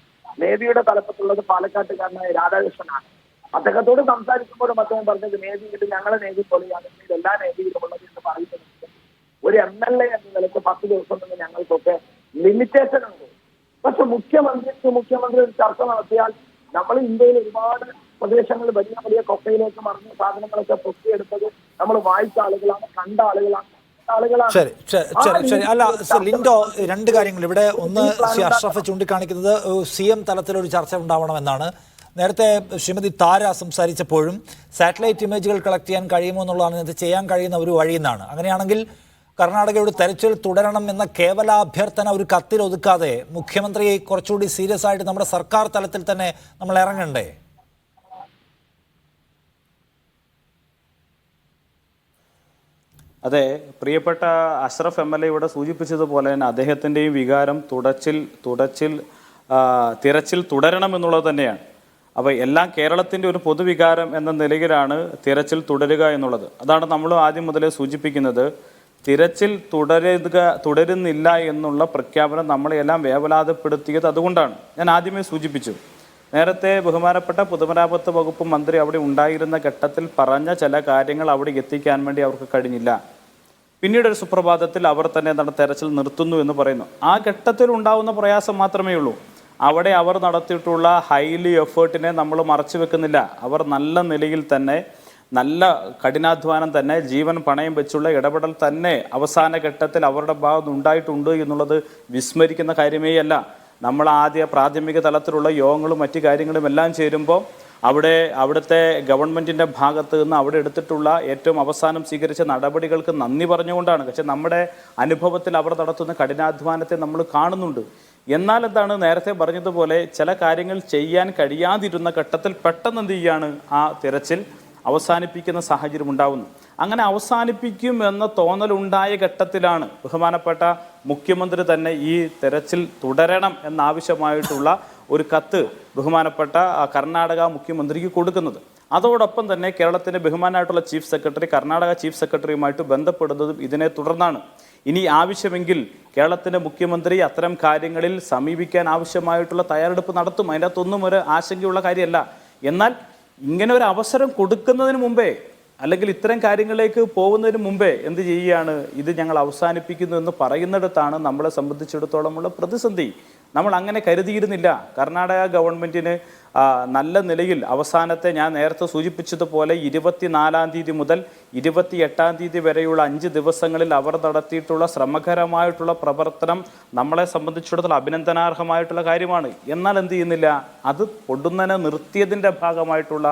നേവിയുടെ തലപ്പത്തുള്ളത് പാലക്കാട്ടുകാരനായ രാധാകൃഷ്ണനാണ്. അദ്ദേഹത്തോട് സംസാരിക്കുമ്പോഴും അദ്ദേഹം പറഞ്ഞത് നേവിയിൽ ഞങ്ങളെ നേവി പോലെയാണ് എല്ലാ നേവിയിലും ഉള്ളത് എന്ന് പറയുന്നത്. ഒരു MLA എന്ന നിലയ്ക്ക് 10 ദിവസം നിന്ന് ഞങ്ങൾക്കൊക്കെ ലിമിറ്റേഷൻ ഉണ്ട്. പക്ഷെ മുഖ്യമന്ത്രി ഒരു ചർച്ച നടത്തിയാൽ നമ്മൾ ഇന്ത്യയിൽ ഒരുപാട് പ്രദേശങ്ങൾ വലിയ വലിയ കൊക്കയിലേക്ക് മറിഞ്ഞ സാധനങ്ങളൊക്കെ പൊക്കിയെടുത്തത് നമ്മൾ വായിച്ച ആളുകളാണ്, കണ്ട ആളുകളാണ്. ശരി ശരി. അല്ല ലിൻഡോ, 2 കാര്യങ്ങൾ ഇവിടെ. ഒന്ന്, ശ്രീ അഷ്റഫ് ചൂണ്ടിക്കാണിക്കുന്നത് CM തലത്തിലൊരു ചർച്ച ഉണ്ടാവണമെന്നാണ്. നേരത്തെ ശ്രീമതി താര സംസാരിച്ചപ്പോഴും സാറ്റലൈറ്റ് ഇമേജുകൾ കളക്ട് ചെയ്യാൻ കഴിയുമോ എന്നുള്ളതാണ് ഇത് ചെയ്യാൻ കഴിയുന്ന ഒരു വഴിയെന്നാണ്. അങ്ങനെയാണെങ്കിൽ കർണാടകയുടെ തെരച്ചിൽ തുടരണം എന്ന കേവല അഭ്യർത്ഥന ഒരു കത്തിൽ ഒതുക്കാതെ മുഖ്യമന്ത്രിയെ കുറച്ചുകൂടി സീരിയസ് ആയിട്ട് നമ്മുടെ സർക്കാർ തലത്തിൽ തന്നെ നമ്മൾ ഇറങ്ങണ്ടേ? അതെ, പ്രിയപ്പെട്ട അഷ്റഫ് MLA ഇവിടെ സൂചിപ്പിച്ചതുപോലെ തന്നെ അദ്ദേഹത്തിൻ്റെയും വികാരം തിരച്ചിൽ തുടരണം എന്നുള്ളത് തന്നെയാണ്. അപ്പോൾ എല്ലാം കേരളത്തിൻ്റെ ഒരു പൊതുവികാരം എന്ന നിലയിലാണ് തിരച്ചിൽ തുടരുക എന്നുള്ളത്. അതാണ് നമ്മൾ ആദ്യം മുതലേ സൂചിപ്പിക്കുന്നത്. തിരച്ചിൽ തുടരുന്നില്ല എന്നുള്ള പ്രഖ്യാപനം നമ്മളെല്ലാം വേവലാതപ്പെടുത്തിയത് അതുകൊണ്ടാണ്. ഞാൻ ആദ്യമേ സൂചിപ്പിച്ചു, നേരത്തെ ബഹുമാനപ്പെട്ട പൊതുമരാമത്ത് വകുപ്പ് മന്ത്രി അവിടെ ഉണ്ടായിരുന്ന ഘട്ടത്തിൽ പറഞ്ഞ ചില കാര്യങ്ങൾ അവിടെ എത്തിക്കാൻ വേണ്ടി അവർക്ക് കഴിഞ്ഞില്ല. പിന്നീട് ഒരു സുപ്രഭാതത്തിൽ അവർ തന്നെ എന്താണ് തെരച്ചിൽ നിർത്തുന്നു എന്ന് പറയുന്നു. ആ ഘട്ടത്തിൽ ഉണ്ടാവുന്ന പ്രയാസം മാത്രമേ ഉള്ളൂ. അവിടെ അവർ നടത്തിയിട്ടുള്ള ഹൈലി എഫേർട്ടിനെ നമ്മൾ മറച്ചു വെക്കുന്നില്ല. അവർ നല്ല നിലയിൽ തന്നെ, നല്ല കഠിനാധ്വാനം തന്നെ, ജീവൻ പണയം വെച്ചുള്ള ഇടപെടൽ തന്നെ അവസാന ഘട്ടത്തിൽ അവരുടെ ഭാഗത്ത് ഉണ്ടായിട്ടുണ്ട് എന്നുള്ളത് വിസ്മരിക്കുന്ന കാര്യമേ അല്ല. നമ്മൾ പ്രാഥമിക തലത്തിലുള്ള യോഗങ്ങളും മറ്റു കാര്യങ്ങളും എല്ലാം ചേരുമ്പോൾ അവിടുത്തെ ഗവൺമെൻറ്റിൻ്റെ ഭാഗത്ത് നിന്ന് അവിടെ എടുത്തിട്ടുള്ള ഏറ്റവും അവസാനം സ്വീകരിച്ച നടപടികൾക്ക് നന്ദി പറഞ്ഞുകൊണ്ടാണ്. പക്ഷെ നമ്മുടെ അനുഭവത്തിൽ അവർ നടത്തുന്ന കഠിനാധ്വാനത്തെ നമ്മൾ കാണുന്നുണ്ട്. എന്നാൽ എന്താണ്, നേരത്തെ പറഞ്ഞതുപോലെ ചില കാര്യങ്ങൾ ചെയ്യാൻ കഴിയാതിരുന്ന ഘട്ടത്തിൽ പെട്ടെന്ന് എന്ത് ചെയ്യാണ്, ആ തിരച്ചിൽ അവസാനിപ്പിക്കുന്ന സാഹചര്യം ഉണ്ടാവുന്നു. അങ്ങനെ അവസാനിപ്പിക്കും എന്ന തോന്നലുണ്ടായ ഘട്ടത്തിലാണ് ബഹുമാനപ്പെട്ട മുഖ്യമന്ത്രി തന്നെ ഈ തെരച്ചിൽ തുടരണം എന്നാവശ്യമായിട്ടുള്ള ഒരു കത്ത് ബഹുമാനപ്പെട്ട കർണാടക മുഖ്യമന്ത്രിക്ക് കൊടുക്കുന്നത്. അതോടൊപ്പം തന്നെ കേരളത്തിൻ്റെ ബഹുമാനായിട്ടുള്ള ചീഫ് സെക്രട്ടറി കർണാടക ചീഫ് സെക്രട്ടറിയുമായിട്ട് ബന്ധപ്പെടുന്നതും ഇതിനെ തുടർന്നാണ്. ഇനി ആവശ്യമെങ്കിൽ കേരളത്തിൻ്റെ മുഖ്യമന്ത്രി അത്തരം കാര്യങ്ങളിൽ സമീപിക്കാൻ ആവശ്യമായിട്ടുള്ള തയ്യാറെടുപ്പ് നടത്തും. അതിൻ്റെ അകത്തൊന്നും ഒരു ആശങ്കയുള്ള കാര്യമല്ല. എന്നാൽ ഇങ്ങനെ ഒരു അവസരം കൊടുക്കുന്നതിന് മുമ്പേ, അല്ലെങ്കിൽ ഇത്തരം കാര്യങ്ങളിലേക്ക് പോകുന്നതിന് മുമ്പേ എന്ത് ചെയ്യുകയാണ്, ഇത് ഞങ്ങൾ അവസാനിപ്പിക്കുന്നു എന്ന് പറയുന്നിടത്താണ് നമ്മളെ സംബന്ധിച്ചിടത്തോളമുള്ള പ്രതിസന്ധി. നമ്മൾ അങ്ങനെ കരുതിയിരുന്നില്ല. കർണാടക ഗവൺമെൻറ്റിന് നല്ല നിലയിൽ അവസാനത്തെ, ഞാൻ നേരത്തെ സൂചിപ്പിച്ചതുപോലെ 24-ാം തീയതി മുതൽ 28-ാം തീയതി വരെയുള്ള 5 ദിവസങ്ങളിൽ അവർ നടത്തിയിട്ടുള്ള ശ്രമകരമായിട്ടുള്ള പ്രവർത്തനം നമ്മളെ സംബന്ധിച്ചിടത്തോളം അഭിനന്ദനാർഹമായിട്ടുള്ള കാര്യമാണ്. എന്നാൽ എന്ത് ചെയ്യുന്നില്ല, അത് പൊടുന്നനെ നിർത്തിയതിൻ്റെ ഭാഗമായിട്ടുള്ള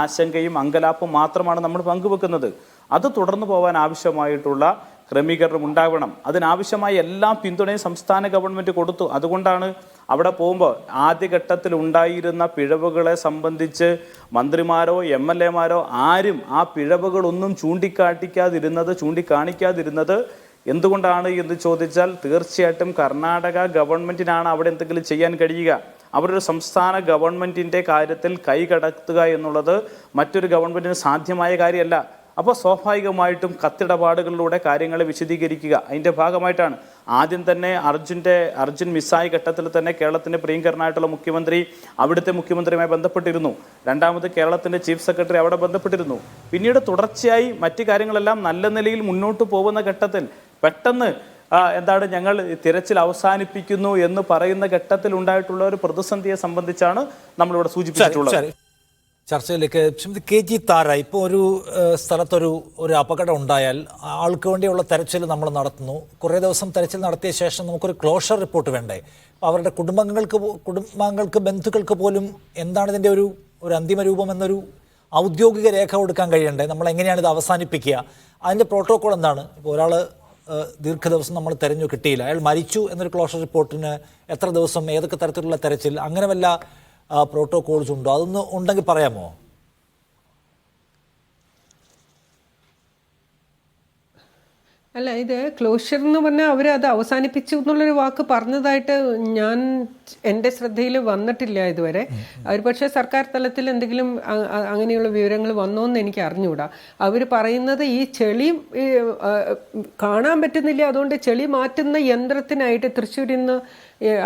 ആശങ്കയും അങ്കലാപ്പും മാത്രമാണ് നമ്മൾ പങ്കുവെക്കുന്നത്. അത് തുടർന്നു പോകാൻ ആവശ്യമായിട്ടുള്ള ക്രമീകരണം ഉണ്ടാവണം. അതിനാവശ്യമായ എല്ലാ പിന്തുണയും സംസ്ഥാന ഗവൺമെൻറ് കൊടുത്തു. അതുകൊണ്ടാണ് അവിടെ പോകുമ്പോൾ ആദ്യഘട്ടത്തിൽ ഉണ്ടായിരുന്ന പിഴവുകളെ സംബന്ധിച്ച് മന്ത്രിമാരോ MLA-മാരോ ആരും ആ പിഴവുകളൊന്നും ചൂണ്ടിക്കാണിക്കാതിരുന്നത് എന്തുകൊണ്ടാണ് എന്ന് ചോദിച്ചാൽ, തീർച്ചയായിട്ടും കർണാടക ഗവൺമെൻറ്റിനാണ് അവിടെ എന്തെങ്കിലും ചെയ്യാൻ കഴിയുക. അവരൊരു സംസ്ഥാന ഗവൺമെൻറ്റിൻ്റെ കാര്യത്തിൽ കൈകടത്തുക എന്നുള്ളത് മറ്റൊരു ഗവൺമെൻറ്റിന് സാധ്യമായ കാര്യമല്ല. അപ്പോൾ സ്വാഭാവികമായിട്ടും കത്തിടപാടുകളിലൂടെ കാര്യങ്ങളെ വിശദീകരിക്കുക അതിൻ്റെ ഭാഗമായിട്ടാണ്. ആദ്യം തന്നെ അർജുൻ മിസ്സായ ഘട്ടത്തിൽ തന്നെ കേരളത്തിൻ്റെ പ്രിയങ്കരനായിട്ടുള്ള മുഖ്യമന്ത്രി അവിടുത്തെ മുഖ്യമന്ത്രിയുമായി ബന്ധപ്പെട്ടിരുന്നു. രണ്ടാമത് കേരളത്തിൻ്റെ ചീഫ് സെക്രട്ടറി അവിടെ ബന്ധപ്പെട്ടിരുന്നു. പിന്നീട് തുടർച്ചയായി മറ്റു കാര്യങ്ങളെല്ലാം നല്ല നിലയിൽ മുന്നോട്ട് പോകുന്ന ഘട്ടത്തിൽ പെട്ടെന്ന് ഞങ്ങൾ തിരച്ചിൽ അവസാനിപ്പിക്കുന്നു എന്ന് പറയുന്ന ഘട്ടത്തിൽ ഉണ്ടായിട്ടുള്ള ഒരു പ്രതിസന്ധിയെ സംബന്ധിച്ചാണ് നമ്മളിവിടെ സൂചിപ്പിച്ചിട്ടുള്ളത്. ചർച്ചയിലേക്ക് KG താര, ഇപ്പോൾ ഒരു സ്ഥലത്തൊരു അപകടം ഉണ്ടായാൽ ആൾക്ക് വേണ്ടിയുള്ള തെരച്ചിൽ നമ്മൾ നടത്തുന്നു. കുറേ ദിവസം തെരച്ചിൽ നടത്തിയ ശേഷം നമുക്കൊരു ക്ലോഷർ റിപ്പോർട്ട് വേണ്ടേ? അവരുടെ കുടുംബാംഗങ്ങൾക്ക് ബന്ധുക്കൾക്ക് പോലും എന്താണ് ഇതിൻ്റെ ഒരു അന്തിമ രൂപം എന്നൊരു ഔദ്യോഗിക രേഖ കൊടുക്കാൻ കഴിയണ്ടേ? നമ്മൾ എങ്ങനെയാണ് ഇത് അവസാനിപ്പിക്കുക? അതിൻ്റെ പ്രോട്ടോക്കോൾ എന്താണ്? ഇപ്പോൾ ഒരാൾ ദീർഘദിവസം നമ്മൾ തിരഞ്ഞു കിട്ടിയില്ല, അയാൾ മരിച്ചു എന്നൊരു ക്ലോഷർ റിപ്പോർട്ടിന് എത്ര ദിവസം, ഏതൊക്കെ തരത്തിലുള്ള തെരച്ചിൽ, അങ്ങനെ വല്ല പ്രോട്ടോകോൾസ് ഉണ്ടോ? അതൊന്ന് ഉണ്ടെങ്കിൽ പറയാമോ? അല്ല, ഇത് ക്ലോഷർ എന്ന് പറഞ്ഞാൽ അവർ അത് അവസാനിപ്പിച്ചു എന്നുള്ളൊരു വാക്ക് പറഞ്ഞതായിട്ട് എൻ്റെ ശ്രദ്ധയിൽ വന്നിട്ടില്ല ഇതുവരെ. അവർ പക്ഷേ സർക്കാർ തലത്തിൽ എന്തെങ്കിലും അങ്ങനെയുള്ള വിവരങ്ങൾ വന്നോന്ന് എനിക്ക് അറിഞ്ഞുകൂടാ. അവർ പറയുന്നത് ഈ ചെളി കാണാൻ പറ്റുന്നില്ല, അതുകൊണ്ട് ചെളി മാറ്റുന്ന യന്ത്രത്തിനായിട്ട് തൃശ്ശൂരിൽ നിന്ന്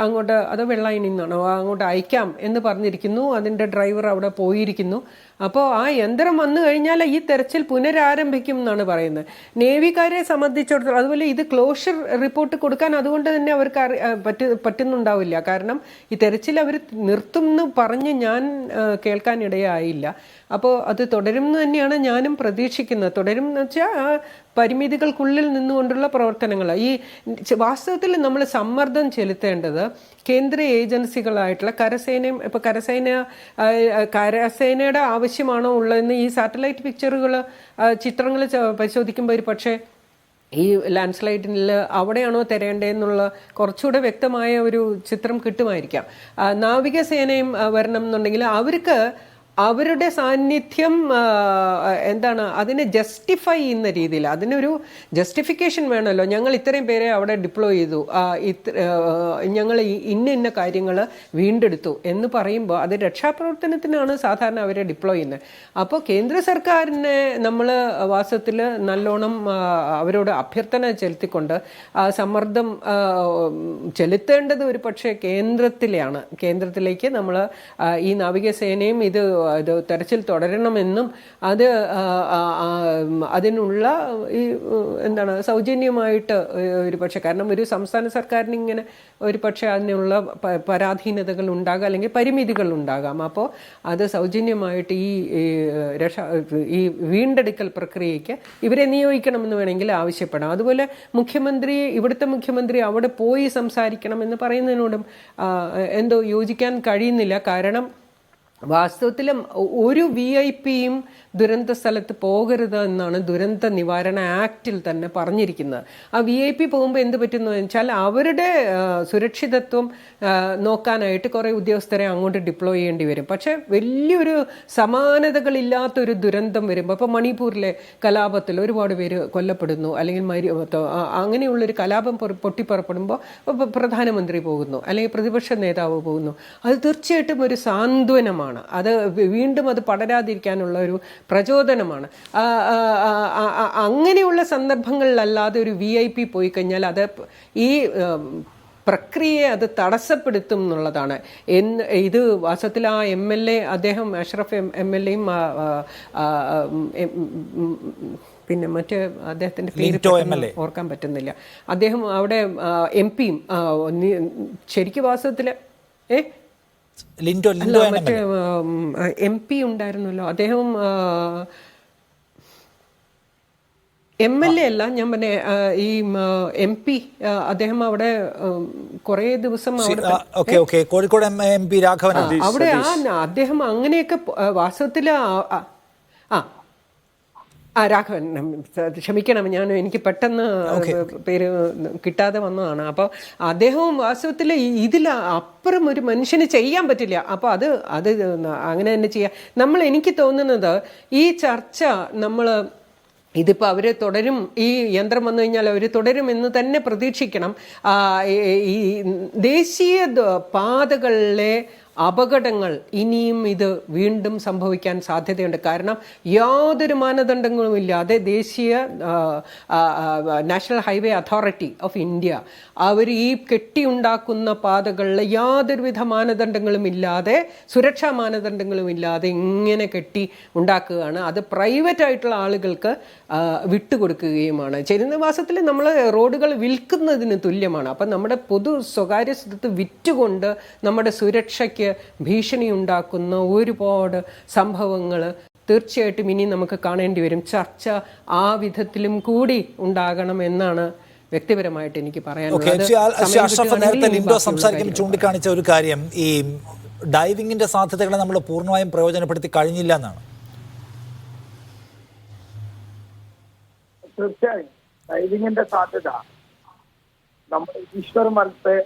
അങ്ങോട്ട്, അതോ വെള്ളായണിൽ നിന്നാണോ അങ്ങോട്ട് അയക്കാം എന്ന് പറഞ്ഞിരിക്കുന്നു. അതിൻ്റെ ഡ്രൈവർ അവിടെ പോയിരിക്കുന്നു. അപ്പോൾ ആ യന്ത്രം വന്നു കഴിഞ്ഞാൽ ഈ തെരച്ചിൽ പുനരാരംഭിക്കും എന്നാണ് പറയുന്നത്. നേവിക്കാരെ സംബന്ധിച്ചിടത്തോളം അതുപോലെ ഇത് ക്ലോഷർ റിപ്പോർട്ട് കൊടുക്കാൻ അതുകൊണ്ട് തന്നെ അവർക്ക് പറ്റുന്നുണ്ടാവില്ല. കാരണം ഈ തെരച്ചിൽ അവർ നിർത്തും എന്ന് പറഞ്ഞ് ഞാൻ കേൾക്കാനിടയായില്ല. അപ്പോൾ അത് തുടരും എന്ന് തന്നെയാണ് ഞാനും പ്രതീക്ഷിക്കുന്നത്. തുടരും എന്ന് വെച്ചാൽ ആ പരിമിതികൾക്കുള്ളിൽ നിന്നുകൊണ്ടുള്ള പ്രവർത്തനങ്ങൾ. ഈ വാസ്തവത്തിൽ നമ്മൾ സമ്മർദ്ദം ചെലുത്തേണ്ടത് കേന്ദ്ര ഏജൻസികളായിട്ടുള്ള കരസേനയും, ഇപ്പോൾ കരസേനയുടെ ആവശ്യമാണോ ഉള്ളതെന്ന് ഈ സാറ്റലൈറ്റ് ചിത്രങ്ങൾ പരിശോധിക്കുമ്പോൾ ഒരു പക്ഷേ ഈ ലാൻഡ് സ്ലൈഡിൽ അവിടെയാണോ തരേണ്ടതെന്നുള്ള കുറച്ചുകൂടെ വ്യക്തമായ ഒരു ചിത്രം കിട്ടുമായിരിക്കാം. നാവികസേനയും വരണം എന്നുണ്ടെങ്കിൽ അവർക്ക് അവരുടെ സാന്നിധ്യം അതിനെ ജസ്റ്റിഫൈ ചെയ്യുന്ന രീതിയിൽ അതിനൊരു ജസ്റ്റിഫിക്കേഷൻ വേണമല്ലോ. ഞങ്ങൾ ഇത്രയും പേരെ അവിടെ ഡിപ്ലോയ് ചെയ്തു, ഞങ്ങൾ ഇന്ന കാര്യങ്ങൾ വീണ്ടെടുത്തു എന്ന് പറയുമ്പോൾ അത് രക്ഷാപ്രവർത്തനത്തിനാണ് സാധാരണ അവരെ ഡിപ്ലോയ് ചെയ്യുന്നത്. അപ്പോൾ കേന്ദ്ര സർക്കാരിനെ നമ്മൾ വാസ്തവത്തിൽ നല്ലോണം അവരോട് അഭ്യർത്ഥന ചെലുത്തിക്കൊണ്ട് സമ്മർദ്ദം ചെലുത്തേണ്ടത് ഒരു പക്ഷേ കേന്ദ്രത്തിലേക്ക് നമ്മൾ ഈ നാവികസേനയും ഇത് ഇത് തെരച്ചിൽ തുടരണമെന്നും അത് അതിനുള്ള ഈ എന്താണ് സൗജന്യമായിട്ട് ഒരു പക്ഷേ, കാരണം ഒരു സംസ്ഥാന സർക്കാരിന് ഇങ്ങനെ ഒരു പക്ഷേ അതിനുള്ള പരാധീനതകൾ ഉണ്ടാകാം അല്ലെങ്കിൽ പരിമിതികൾ ഉണ്ടാകാം. അപ്പോൾ അത് സൗജന്യമായിട്ട് ഈ വീണ്ടെടുക്കൽ പ്രക്രിയയ്ക്ക് ഇവരെ നിയോഗിക്കണമെന്ന് വേണമെങ്കിൽ ആവശ്യപ്പെടാം. അതുപോലെ ഇവിടുത്തെ മുഖ്യമന്ത്രി അവിടെ പോയി സംസാരിക്കണമെന്ന് പറയുന്നതിനോടും എന്തോ യോജിക്കാൻ കഴിയുന്നില്ല. കാരണം വാസ്തവത്തിലും ഒരു VIP-യും ദുരന്ത സ്ഥലത്ത് പോകരുത് എന്നാണ് ദുരന്ത നിവാരണ ആക്റ്റിൽ തന്നെ പറഞ്ഞിരിക്കുന്നത്. ആ VIP പോകുമ്പോൾ എന്ത് പറ്റുന്നു വെച്ചാൽ അവരുടെ സുരക്ഷിതത്വം നോക്കാനായിട്ട് കുറേ ഉദ്യോഗസ്ഥരെ അങ്ങോട്ട് ഡിപ്ലോയ് ചെയ്യേണ്ടി വരും. പക്ഷേ വലിയൊരു സമാനതകളില്ലാത്തൊരു ദുരന്തം വരുമ്പോൾ, ഇപ്പോൾ മണിപ്പൂരിലെ കലാപത്തിൽ ഒരുപാട് പേര് കൊല്ലപ്പെടുന്നു, അല്ലെങ്കിൽ അങ്ങനെയുള്ളൊരു കലാപം പൊട്ടിപ്പുറപ്പെടുമ്പോൾ പ്രധാനമന്ത്രി പോകുന്നു, അല്ലെങ്കിൽ പ്രതിപക്ഷ നേതാവ് പോകുന്നു. അത് തീർച്ചയായിട്ടും ഒരു സാന്ത്വനമാണ്. അത് വീണ്ടും അത് പടരാതിരിക്കാനുള്ള ഒരു പ്രചോദനമാണ്. അങ്ങനെയുള്ള സന്ദർഭങ്ങളിലല്ലാതെ ഒരു VIP പോയി കഴിഞ്ഞാൽ അത് ഈ പ്രക്രിയയെ അത് തടസ്സപ്പെടുത്തും എന്നുള്ളതാണ്. ഇത് വാസ്തവത്തിൽ ആ MLA അദ്ദേഹം അഷ്റഫ് MLA-യും പിന്നെ മറ്റ് അദ്ദേഹത്തിന്റെ പേര് ഓർക്കാൻ പറ്റുന്നില്ല, അദ്ദേഹം അവിടെ MP-യും ശരിക്കും വാസ്തവത്തില് മറ്റേ MP ഉണ്ടായിരുന്നല്ലോ, അദ്ദേഹം MLA അല്ല, ഞാൻ പറഞ്ഞ ഈ MP, അദ്ദേഹം അവിടെ കുറേ ദിവസം കോഴിക്കോട് MP രാഘവൻ അവിടെ അദ്ദേഹം അങ്ങനെയൊക്കെ വാസ്തവത്തില് രാഘവൻ, ക്ഷമിക്കണം, എനിക്ക് പെട്ടെന്ന് പേര് കിട്ടാതെ വന്നതാണ്. അപ്പോൾ അദ്ദേഹവും വാസ്തവത്തിൽ ഇതിൽ അപ്പുറം ഒരു മനുഷ്യന് ചെയ്യാൻ പറ്റില്ല. അപ്പോൾ അത് അങ്ങനെ തന്നെ ചെയ്യാം. എനിക്ക് തോന്നുന്നത് ഈ ചർച്ച ഇതിപ്പോൾ അവർ തുടരും, ഈ യന്ത്രം വന്നു കഴിഞ്ഞാൽ അവർ തുടരുമെന്ന് തന്നെ പ്രതീക്ഷിക്കണം. ഈ ദേശീയ പാതകളിലെ അപകടങ്ങൾ ഇനിയും ഇത് വീണ്ടും സംഭവിക്കാൻ സാധ്യതയുണ്ട്. കാരണം യാതൊരു മാനദണ്ഡങ്ങളും ഇല്ലാതെ ദേശീയ national highway authority of India അവർ ഈ കെട്ടിയുണ്ടാക്കുന്ന പാതകളിൽ യാതൊരുവിധ മാനദണ്ഡങ്ങളും ഇല്ലാതെ, സുരക്ഷാ മാനദണ്ഡങ്ങളും ഇല്ലാതെ ഇങ്ങനെ കെട്ടി ഉണ്ടാക്കുകയാണ്. അത് പ്രൈവറ്റ് ആയിട്ടുള്ള ആളുകൾക്ക് വിട്ടുകൊടുക്കുകയുമാണ് ചെയ്യുന്ന. മാസത്തിൽ നമ്മൾ റോഡുകൾ വിൽക്കുന്നതിന് തുല്യമാണ്. അപ്പം നമ്മുടെ സ്വകാര്യ സ്വത്ത് വിറ്റുകൊണ്ട് നമ്മുടെ സുരക്ഷയ്ക്ക് ഭീഷണി ഉണ്ടാക്കുന്ന ഒരുപാട് സംഭവങ്ങൾ തീർച്ചയായിട്ടും ഇനി നമുക്ക് കാണേണ്ടി വരും. ചർച്ച ആ വിധത്തിലും കൂടി ഉണ്ടാകണം എന്നാണ് വ്യക്തിപരമായിട്ട് എനിക്ക് പറയാനുള്ളത്. ചൂണ്ടിക്കാണിച്ച ഒരു കാര്യം, ഈ ഡൈവിങ്ങിന്റെ സാധ്യതകളെ നമ്മൾ പൂർണ്ണമായും പ്രയോജനപ്പെടുത്തി കഴിഞ്ഞില്ല എന്നാണ്. തീർച്ചയായും ഡൈവിങ്ങിന്റെ സാധ്യത നമ്മുടെ ഈശ്വർ മൽപെ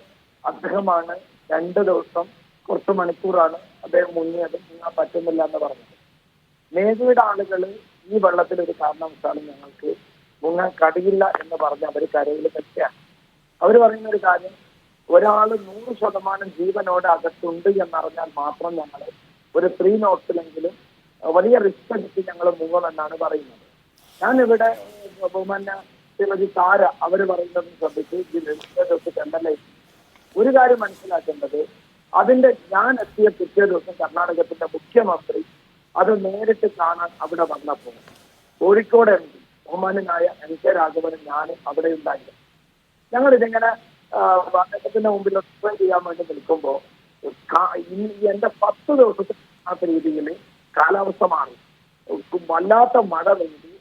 അദ്ദേഹമാണ് 2 ദിവസം കുറച്ച് മണിക്കൂറാണ് അദ്ദേഹം മുങ്ങിയത്, മുങ്ങാൻ പറ്റുന്നില്ല എന്ന് പറഞ്ഞത്. നേവിയുടെ ആളുകൾ ഈ വെള്ളത്തിൽ ഒരു കാരണവശാലും ഞങ്ങൾക്ക് മുങ്ങാൻ കഴിയില്ല എന്ന് പറഞ്ഞ് അവർ കരയിൽ തെറ്റാണ്. അവർ പറയുന്ന ഒരു കാര്യം, ഒരാൾ 100% ജീവനോടെ അകത്തുണ്ട് എന്നറിഞ്ഞാൽ മാത്രം ഞങ്ങൾ ഒരു 3 knotsലെങ്കിലും വലിയ റിസ്ക് എടുത്ത് ഞങ്ങൾ മുങ്ങുമെന്നാണ് പറയുന്നത്. ഞാനിവിടെ ബഹുമാന്യ ശ്രീമതി താര അവർ പറയുന്നത് ശ്രദ്ധിച്ച് ഒരു കാര്യം മനസ്സിലാക്കേണ്ടത്, ഞാൻ എത്തിയ പിറ്റേ ദിവസം കർണാടകത്തിന്റെ മുഖ്യമന്ത്രി അത് നേരിട്ട് കാണാൻ അവിടെ വന്നപ്പോൾ കോഴിക്കോട് MP ബഹുമാനായ NK രാഘവനും ഞാനും അവിടെ ഉണ്ടായിരുന്നു. ഞങ്ങൾ ഇതിങ്ങനെ അദ്ദേഹത്തിന്റെ മുമ്പിൽ എക്സ്പ്ലെയിൻ ചെയ്യാൻ വേണ്ടി നിൽക്കുമ്പോൾ എന്റെ 10 ദിവസത്തെ രീതിയിൽ കാലാവസ്ഥ മാറി, വല്ലാത്ത മഴ പെയ്തു,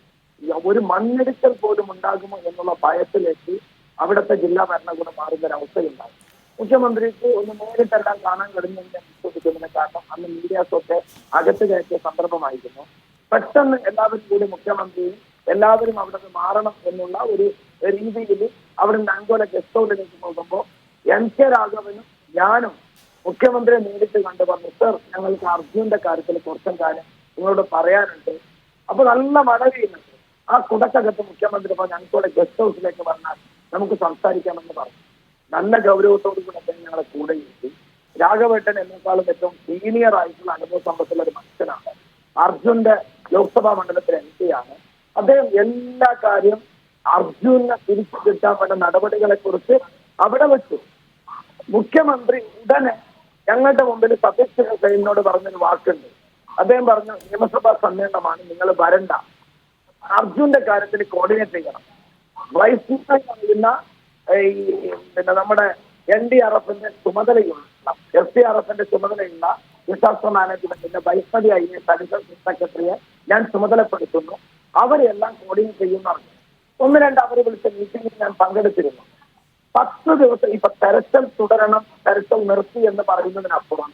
ഒരു മണ്ണിടിക്കൽ പോലും ഉണ്ടാകുമോ എന്നുള്ള ഭയത്തിലേക്ക് അവിടുത്തെ ജില്ലാ ഭരണകൂടം മാറുന്നൊരവസ്ഥയുണ്ടായി. മുഖ്യമന്ത്രിക്ക് ഒന്ന് നേരിട്ടെല്ലാം കാണാൻ കഴിഞ്ഞെന്ന് വിശ്വസിക്കുന്നതിന് കാരണം അന്ന് മീഡിയാസൊക്കെ അകത്ത് കയറ്റിയ സന്ദർഭമായിരുന്നു. പെട്ടെന്ന് എല്ലാവരും കൂടി മുഖ്യമന്ത്രിയും എല്ലാവരും അവിടെ നിന്ന് മാറണം എന്നുള്ള ഒരു രീതിയിൽ അവിടെ നിന്ന് അങ്കോല ഗസ്റ്റ് ഹൗസിലേക്ക് പോകുമ്പോൾ NK രാഘവനും ഞാനും മുഖ്യമന്ത്രിയെ നേരിട്ട് കണ്ടു പറഞ്ഞു, സർ ഞങ്ങൾക്ക് അർജുന്റെ കാര്യത്തിൽ കുറച്ചും കാര്യം നിങ്ങളോട് പറയാനുണ്ട്. അപ്പൊ നല്ല മഴ പെയ്യുന്നുണ്ട്. ആ കുടക്കകത്ത് മുഖ്യമന്ത്രി പറഞ്ഞു അങ്കോല ഗസ്റ്റ് ഹൗസിലേക്ക് വന്നാൽ നമുക്ക് സംസാരിക്കാമെന്ന് പറഞ്ഞു. നല്ല ഗൗരവത്തോടു കൂടി അദ്ദേഹം ഞങ്ങളെ കൂടെ ഇരുത്തി. രാഘവേട്ടൻ എന്നെക്കാളും ഏറ്റവും സീനിയർ ആയിട്ടുള്ള അനുഭവ സമ്പത്തുള്ള ഒരു മനുഷ്യനാണ്. അർജുന്റെ ലോക്സഭാ മണ്ഡലത്തിലെ MP-യാണ്. അദ്ദേഹം എല്ലാ കാര്യം അർജുനെ തിരിച്ചു കിട്ടാൻ വേണ്ട നടപടികളെ കുറിച്ച് അവിടെ വെച്ചു. മുഖ്യമന്ത്രി ഉടനെ ഞങ്ങളുടെ മുമ്പിൽ സതീഷ് ജെയിനോട് പറഞ്ഞൊരു വാക്കുണ്ട്, അദ്ദേഹം പറഞ്ഞു നിയമസഭാ സമ്മേളനമാണ്, നിങ്ങൾ വരണ്ട, അർജുന്റെ കാര്യത്തിൽ കോർഡിനേറ്റ് ചെയ്യണം. വൈസ് പറയുന്ന ഈ നമ്മുടെ NDRFന്റെ ചുമതലയുള്ള SDRFന്റെ ചുമതലയുള്ള ഡിസാസ്റ്റർ മാനേജ്മെന്റിന്റെ വൈസ്മതി IAS അഡീഷണൽ സെക്രട്ടറിയെ ഞാൻ ചുമതലപ്പെടുത്തുന്നു, അവരെല്ലാം കോർഡിനേറ്റ് ചെയ്യുന്ന പറഞ്ഞു. 1-2 അവർ വിളിച്ച മീറ്റിംഗിൽ ഞാൻ പങ്കെടുത്തിരുന്നു. 10 ദിവസം ഇപ്പൊ തെരച്ചിൽ തുടരണം, തെരച്ചിൽ നിർത്തി എന്ന് പറയുന്നതിനപ്പുറം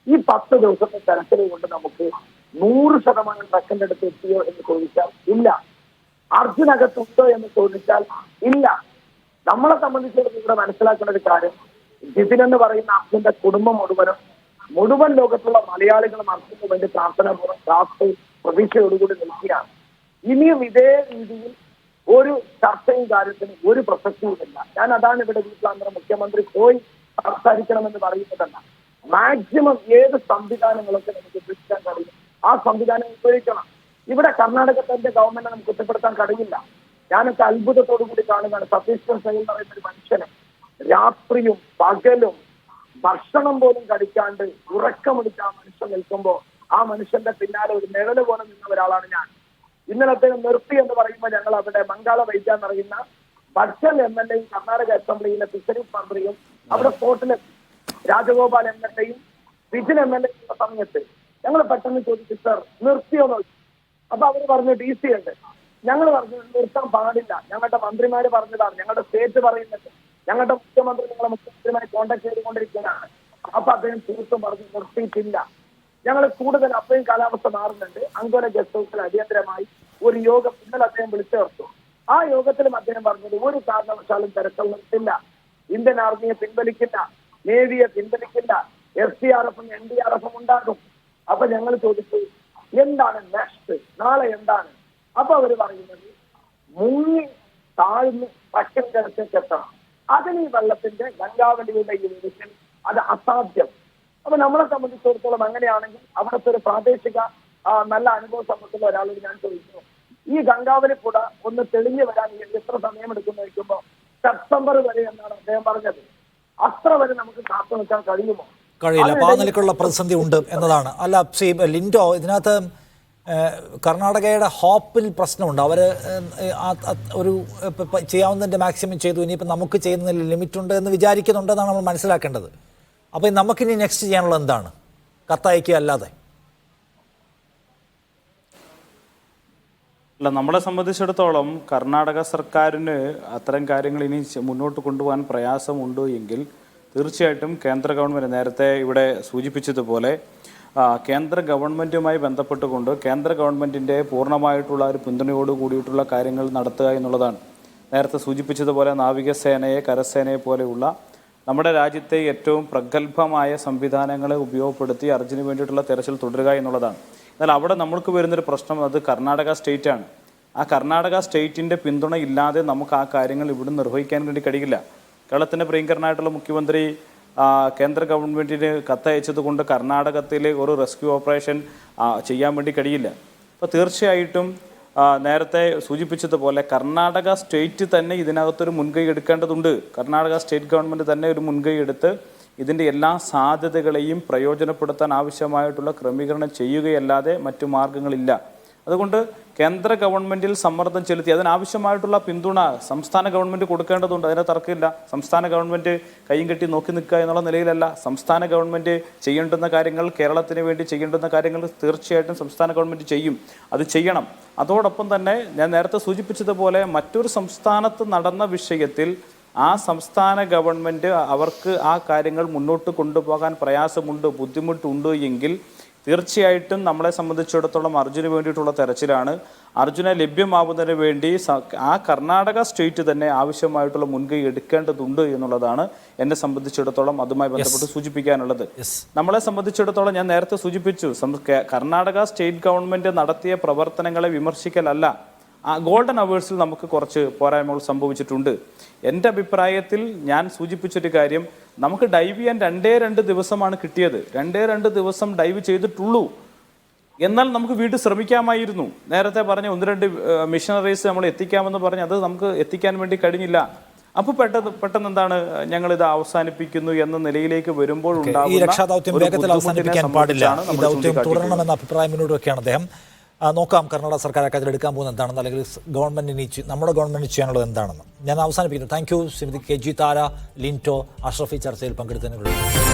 ഈ 10 ദിവസത്തെ തെരച്ചിൽ കൊണ്ട് നമുക്ക് 100% ട്രക്കിന്റെ അടുത്ത് എത്തിയോ എന്ന് ചോദിച്ചാൽ ഇല്ല. അർജുനകത്തുണ്ടോ എന്ന് ചോദിച്ചാൽ ഇല്ല. നമ്മളെ സംബന്ധിച്ചിടത്തോളം ഇവിടെ മനസ്സിലാക്കേണ്ട ഒരു കാര്യം, ജിതിൻ എന്ന് പറയുന്ന അർജുന്റെ കുടുംബം മുഴുവൻ ലോകത്തുള്ള മലയാളികളും അർജുന് വേണ്ടി പ്രതീക്ഷയോടുകൂടി നിൽക്കുകയാണ്. ഇനിയും ഇതേ രീതിയിൽ ഒരു ചർച്ചയും കാര്യത്തിനും ഒരു പ്രസക്തിയുമില്ല. ഞാൻ അതാണ് ഇവിടെ വീട്ടിലാന്തരം മുഖ്യമന്ത്രി പോയി സംസാരിക്കണമെന്ന് പറയുന്നതല്ല. മാക്സിമം ഏത് സംവിധാനങ്ങളൊക്കെ നമുക്ക് ഉപയോഗിക്കാൻ കഴിയും ആ സംവിധാനം ഉപയോഗിക്കണം. ഇവിടെ കർണാടകത്തിന്റെ ഗവൺമെന്റ് നമുക്ക് കുറ്റപ്പെടുത്താൻ കഴിയില്ല. ഞാനൊക്കെ അത്ഭുതത്തോടു കൂടി കാണുകയാണ് സതീഷ് ചന്ദ്ര എന്ന് പറയുന്ന ഒരു മനുഷ്യനെ രാത്രിയും പകലും ഭക്ഷണം പോലും കഴിക്കാണ്ട് ഉറക്കമെടുത്ത് ആ മനുഷ്യൻ നിൽക്കുമ്പോൾ ആ മനുഷ്യന്റെ പിന്നാലെ ഒരു നിഴല് പോലെ നിന്ന ഒരാളാണ് ഞാൻ. ഇന്നലെ അദ്ദേഹം നിർത്തി എന്ന് പറയുമ്പോൾ ഞങ്ങൾ അവിടെ മംഗാള വൈദ്യ എന്നറിയുന്ന ബഡ്സൽ MLA യും കർണാടക അസംബ്ലിയിലെ ഫിഷറീസ് മന്ത്രിയും അവിടെ സ്പോട്ടിലെത്തി. രാജഗോപാൽ MLA യും വിജിൻ MLA യും സമയത്ത് ഞങ്ങൾ പെട്ടെന്ന് ചോദിച്ചു, സർ നിർത്തിയോ നോക്കി. അപ്പൊ അവര് പറഞ്ഞു DC ഉണ്ട്. ഞങ്ങൾ പറഞ്ഞു നിർത്താൻ പാടില്ല, ഞങ്ങളുടെ മന്ത്രിമാര് പറഞ്ഞതാണ്, ഞങ്ങളുടെ സ്റ്റേറ്റ് പറയുന്നത്, ഞങ്ങളുടെ മുഖ്യമന്ത്രി നിങ്ങളെ മുഖ്യമന്ത്രിയുമായി കോൺടാക്ട് ചെയ്തുകൊണ്ടിരിക്കുകയാണ്. അപ്പൊ അദ്ദേഹം തീർത്തും പറഞ്ഞു നിർത്തിയിട്ടില്ല. ഞങ്ങൾ കൂടുതൽ അപ്പോഴും കാലാവസ്ഥ മാറുന്നുണ്ട്. അങ്കോല ഗസ്റ്റ് ഹൗസിൽ അടിയന്തരമായി ഒരു യോഗം ഇന്നലെ അദ്ദേഹം വിളിച്ചു ചേർത്തു. ആ യോഗത്തിലും അദ്ദേഹം പറഞ്ഞത് ഒരു കാരണവശാലും തെരച്ചിൽ നിർത്തില്ല, ഇന്ത്യൻ ആർമിയെ പിൻവലിക്കില്ല, നേവിയെ പിൻവലിക്കില്ല, SDRFും NDRFും ഉണ്ടാകും. അപ്പൊ ഞങ്ങൾ ചോദിച്ചു എന്താണ് നെക്സ്റ്റ്, നാളെ എന്താണ്? അപ്പൊ അവര് പറയുന്നത് മുങ്ങി താഴ്ന്ന് ട്രക്കിന്റെ അടുത്തേക്ക് എത്തണം. അതിന് ഈ വെള്ളത്തിന്റെ ഗംഗാവലിയുടെ ഈ വിഷയം അത് അസാധ്യം. അപ്പൊ നമ്മളെ സംബന്ധിച്ചിടത്തോളം അങ്ങനെയാണെങ്കിൽ അവിടുത്തെ ഒരു പ്രാദേശിക നല്ല അനുഭവ സമ്പത്തുള്ള ഒരാളോട് ഞാൻ ചോദിക്കുന്നു, ഈ ഗംഗാവലി പുഴ ഒന്ന് തെളിഞ്ഞു വരാൻ എത്ര സമയമെടുക്കുന്നു ചോദിക്കുമ്പോൾ സെപ്റ്റംബർ വരെ എന്നാണ് അദ്ദേഹം പറഞ്ഞത്. അത്ര വരെ നമുക്ക് കാത്തു നിൽക്കാൻ കഴിയുമോ? കഴിയില്ല. അപ്പോൾ ആ നിലയ്ക്കുള്ള പ്രതിസന്ധി ഉണ്ട് എന്നതാണ്. അല്ല ലിൻഡോ, ഇതിനകത്ത് കർണാടകയുടെ ഹോപ്പിൽ പ്രശ്നമുണ്ട്. അവർ ഒരു ചെയ്യാവുന്നതിൻ്റെ മാക്സിമം ചെയ്തു, ഇനിയിപ്പോൾ നമുക്ക് ചെയ്യുന്നതിൽ ലിമിറ്റുണ്ട് എന്ന് വിചാരിക്കുന്നുണ്ടെന്നാണ് നമ്മൾ മനസ്സിലാക്കേണ്ടത്. അപ്പോൾ നമുക്കിനി നെക്സ്റ്റ് ചെയ്യാനുള്ളത് എന്താണ്? കത്തയക്കുക അല്ലാതെ? അല്ല, നമ്മളെ സംബന്ധിച്ചിടത്തോളം കർണാടക സർക്കാരിന് അത്തരം കാര്യങ്ങൾ ഇനി മുന്നോട്ട് കൊണ്ടുപോകാൻ പ്രയാസമുണ്ട് എങ്കിൽ തീർച്ചയായിട്ടും കേന്ദ്ര ഗവൺമെൻറ് നേരത്തെ ഇവിടെ സൂചിപ്പിച്ചതുപോലെ കേന്ദ്ര ഗവൺമെൻറ്റുമായി ബന്ധപ്പെട്ടുകൊണ്ട് കേന്ദ്ര ഗവൺമെൻറ്റിൻ്റെ പൂർണ്ണമായിട്ടുള്ള ഒരു പിന്തുണയോട് കൂടിയിട്ടുള്ള കാര്യങ്ങൾ നടത്തുക എന്നുള്ളതാണ്. നേരത്തെ സൂചിപ്പിച്ചതുപോലെ നാവികസേനയെ, കരസേനയെ പോലെയുള്ള നമ്മുടെ രാജ്യത്തെ ഏറ്റവും പ്രഗത്ഭമായ സംവിധാനങ്ങളെ ഉപയോഗപ്പെടുത്തി അർജുന് വേണ്ടിയിട്ടുള്ള തെരച്ചിൽ തുടരുക എന്നുള്ളതാണ്. എന്നാൽ അവിടെ നമ്മൾക്ക് വരുന്നൊരു പ്രശ്നം അത് കർണാടക സ്റ്റേറ്റാണ്. ആ കർണാടക സ്റ്റേറ്റിൻ്റെ പിന്തുണ ഇല്ലാതെ നമുക്ക് ആ കാര്യങ്ങൾ ഇവിടെ നിർവഹിക്കാൻ വേണ്ടി കഴിയില്ല. കേരളത്തിൻ്റെ പ്രിയങ്കരനായിട്ടുള്ള മുഖ്യമന്ത്രി കേന്ദ്ര ഗവൺമെൻറ്റിന് കത്തയച്ചത് കൊണ്ട് കർണാടകത്തിൽ ഒരു റെസ്ക്യൂ ഓപ്പറേഷൻ ചെയ്യാൻ വേണ്ടി കഴിയില്ല. അപ്പോൾ തീർച്ചയായിട്ടും നേരത്തെ സൂചിപ്പിച്ചതുപോലെ കർണാടക സ്റ്റേറ്റ് തന്നെ ഇതിനകത്തൊരു മുൻകൈ എടുക്കേണ്ടതുണ്ട്. കർണാടക സ്റ്റേറ്റ് ഗവൺമെൻറ് തന്നെ ഒരു മുൻകൈ എടുത്ത് ഇതിൻ്റെ എല്ലാ സാധ്യതകളെയും പ്രയോജനപ്പെടുത്താൻ ആവശ്യമായിട്ടുള്ള ക്രമീകരണം ചെയ്യുകയല്ലാതെ മറ്റു മാർഗങ്ങളില്ല. അതുകൊണ്ട് കേന്ദ്ര ഗവൺമെൻറ്റിൽ സമ്മർദ്ദം ചെലുത്തി അതിനാവശ്യമായിട്ടുള്ള പിന്തുണ സംസ്ഥാന ഗവൺമെൻറ് കൊടുക്കേണ്ടതുണ്ട്. അതിനെ തർക്കമില്ല. സംസ്ഥാന ഗവൺമെൻറ് കൈയും കെട്ടി നോക്കി നിൽക്കുക എന്നുള്ള നിലയിലല്ല. സംസ്ഥാന ഗവൺമെൻറ് ചെയ്യേണ്ടുന്ന കാര്യങ്ങൾ, കേരളത്തിന് വേണ്ടി ചെയ്യേണ്ടുന്ന കാര്യങ്ങൾ തീർച്ചയായിട്ടും സംസ്ഥാന ഗവൺമെൻറ് ചെയ്യും. അത് ചെയ്യണം. അതോടൊപ്പം തന്നെ ഞാൻ നേരത്തെ സൂചിപ്പിച്ചതുപോലെ മറ്റൊരു സംസ്ഥാനത്ത് നടന്ന വിഷയത്തിൽ ആ സംസ്ഥാന ഗവൺമെൻറ് അവർക്ക് ആ കാര്യങ്ങൾ മുന്നോട്ട് കൊണ്ടുപോകാൻ പ്രയാസമുണ്ട്, ബുദ്ധിമുട്ടുണ്ട് എങ്കിൽ തീർച്ചയായിട്ടും നമ്മളെ സംബന്ധിച്ചിടത്തോളം അർജുന് വേണ്ടിയിട്ടുള്ള തെരച്ചിലാണ്. അർജുനെ ലഭ്യമാവുന്നതിന് വേണ്ടി ആ കർണാടക സ്റ്റേറ്റ് തന്നെ ആവശ്യമായിട്ടുള്ള മുൻകൈ എടുക്കേണ്ടതുണ്ട് എന്നുള്ളതാണ് എന്നെ സംബന്ധിച്ചിടത്തോളം അതുമായി ബന്ധപ്പെട്ട് സൂചിപ്പിക്കാനുള്ളത്. നമ്മളെ സംബന്ധിച്ചിടത്തോളം ഞാൻ നേരത്തെ സൂചിപ്പിച്ചു, കർണാടക സ്റ്റേറ്റ് ഗവൺമെൻറ് നടത്തിയ പ്രവർത്തനങ്ങളെ വിമർശിക്കലല്ല. ആ ഗോൾഡൻ അവേഴ്സിൽ നമുക്ക് കുറച്ച് പോരായ്മകൾ സംഭവിച്ചിട്ടുണ്ട്. എൻ്റെ അഭിപ്രായത്തിൽ ഞാൻ സൂചിപ്പിച്ചൊരു കാര്യം, നമുക്ക് ഡൈവ് ചെയ്യാൻ 2 ദിവസമാണ് കിട്ടിയത്. 2 ദിവസം ഡൈവ് ചെയ്തിട്ടുള്ളൂ. എന്നാൽ നമുക്ക് വീണ്ടും ശ്രമിക്കാമായിരുന്നു. നേരത്തെ പറഞ്ഞ 1-2 മിഷനറീസ് നമ്മൾ എത്തിക്കാമെന്ന് പറഞ്ഞ് അത് നമുക്ക് എത്തിക്കാൻ വേണ്ടി കഴിഞ്ഞില്ല. അപ്പോൾ പെട്ടെന്ന് എന്താണ് ഞങ്ങളിത് അവസാനിപ്പിക്കുന്നു എന്ന നിലയിലേക്ക് വരുമ്പോൾ ഈ രക്ഷാദൗത്യം വേഗത്തിൽ അവസാനിപ്പിക്കാൻ പാടില്ല, ഈ ദൗത്യം തുടരണമെന്ന അഭിപ്രായം മുന്നോട്ട് വെക്കുകയാണ് അദ്ദേഹം. നോക്കാം കർണാടക സർക്കാർ അക്കാര്യത്തിൽ എടുക്കാൻ പോകുന്നത് എന്താണെന്ന്, അല്ലെങ്കിൽ നമ്മുടെ ഗവൺമെന്റിന് ചെയ്യാനുള്ളത് എന്താണെന്ന്. ഞാൻ അവസാനിപ്പിക്കുന്നു. താങ്ക് യു ശ്രീമതി KG താര, ലിൻറ്റോ, അഷ്റഫി ചർച്ചയിൽ പങ്കെടുത്തതിന്.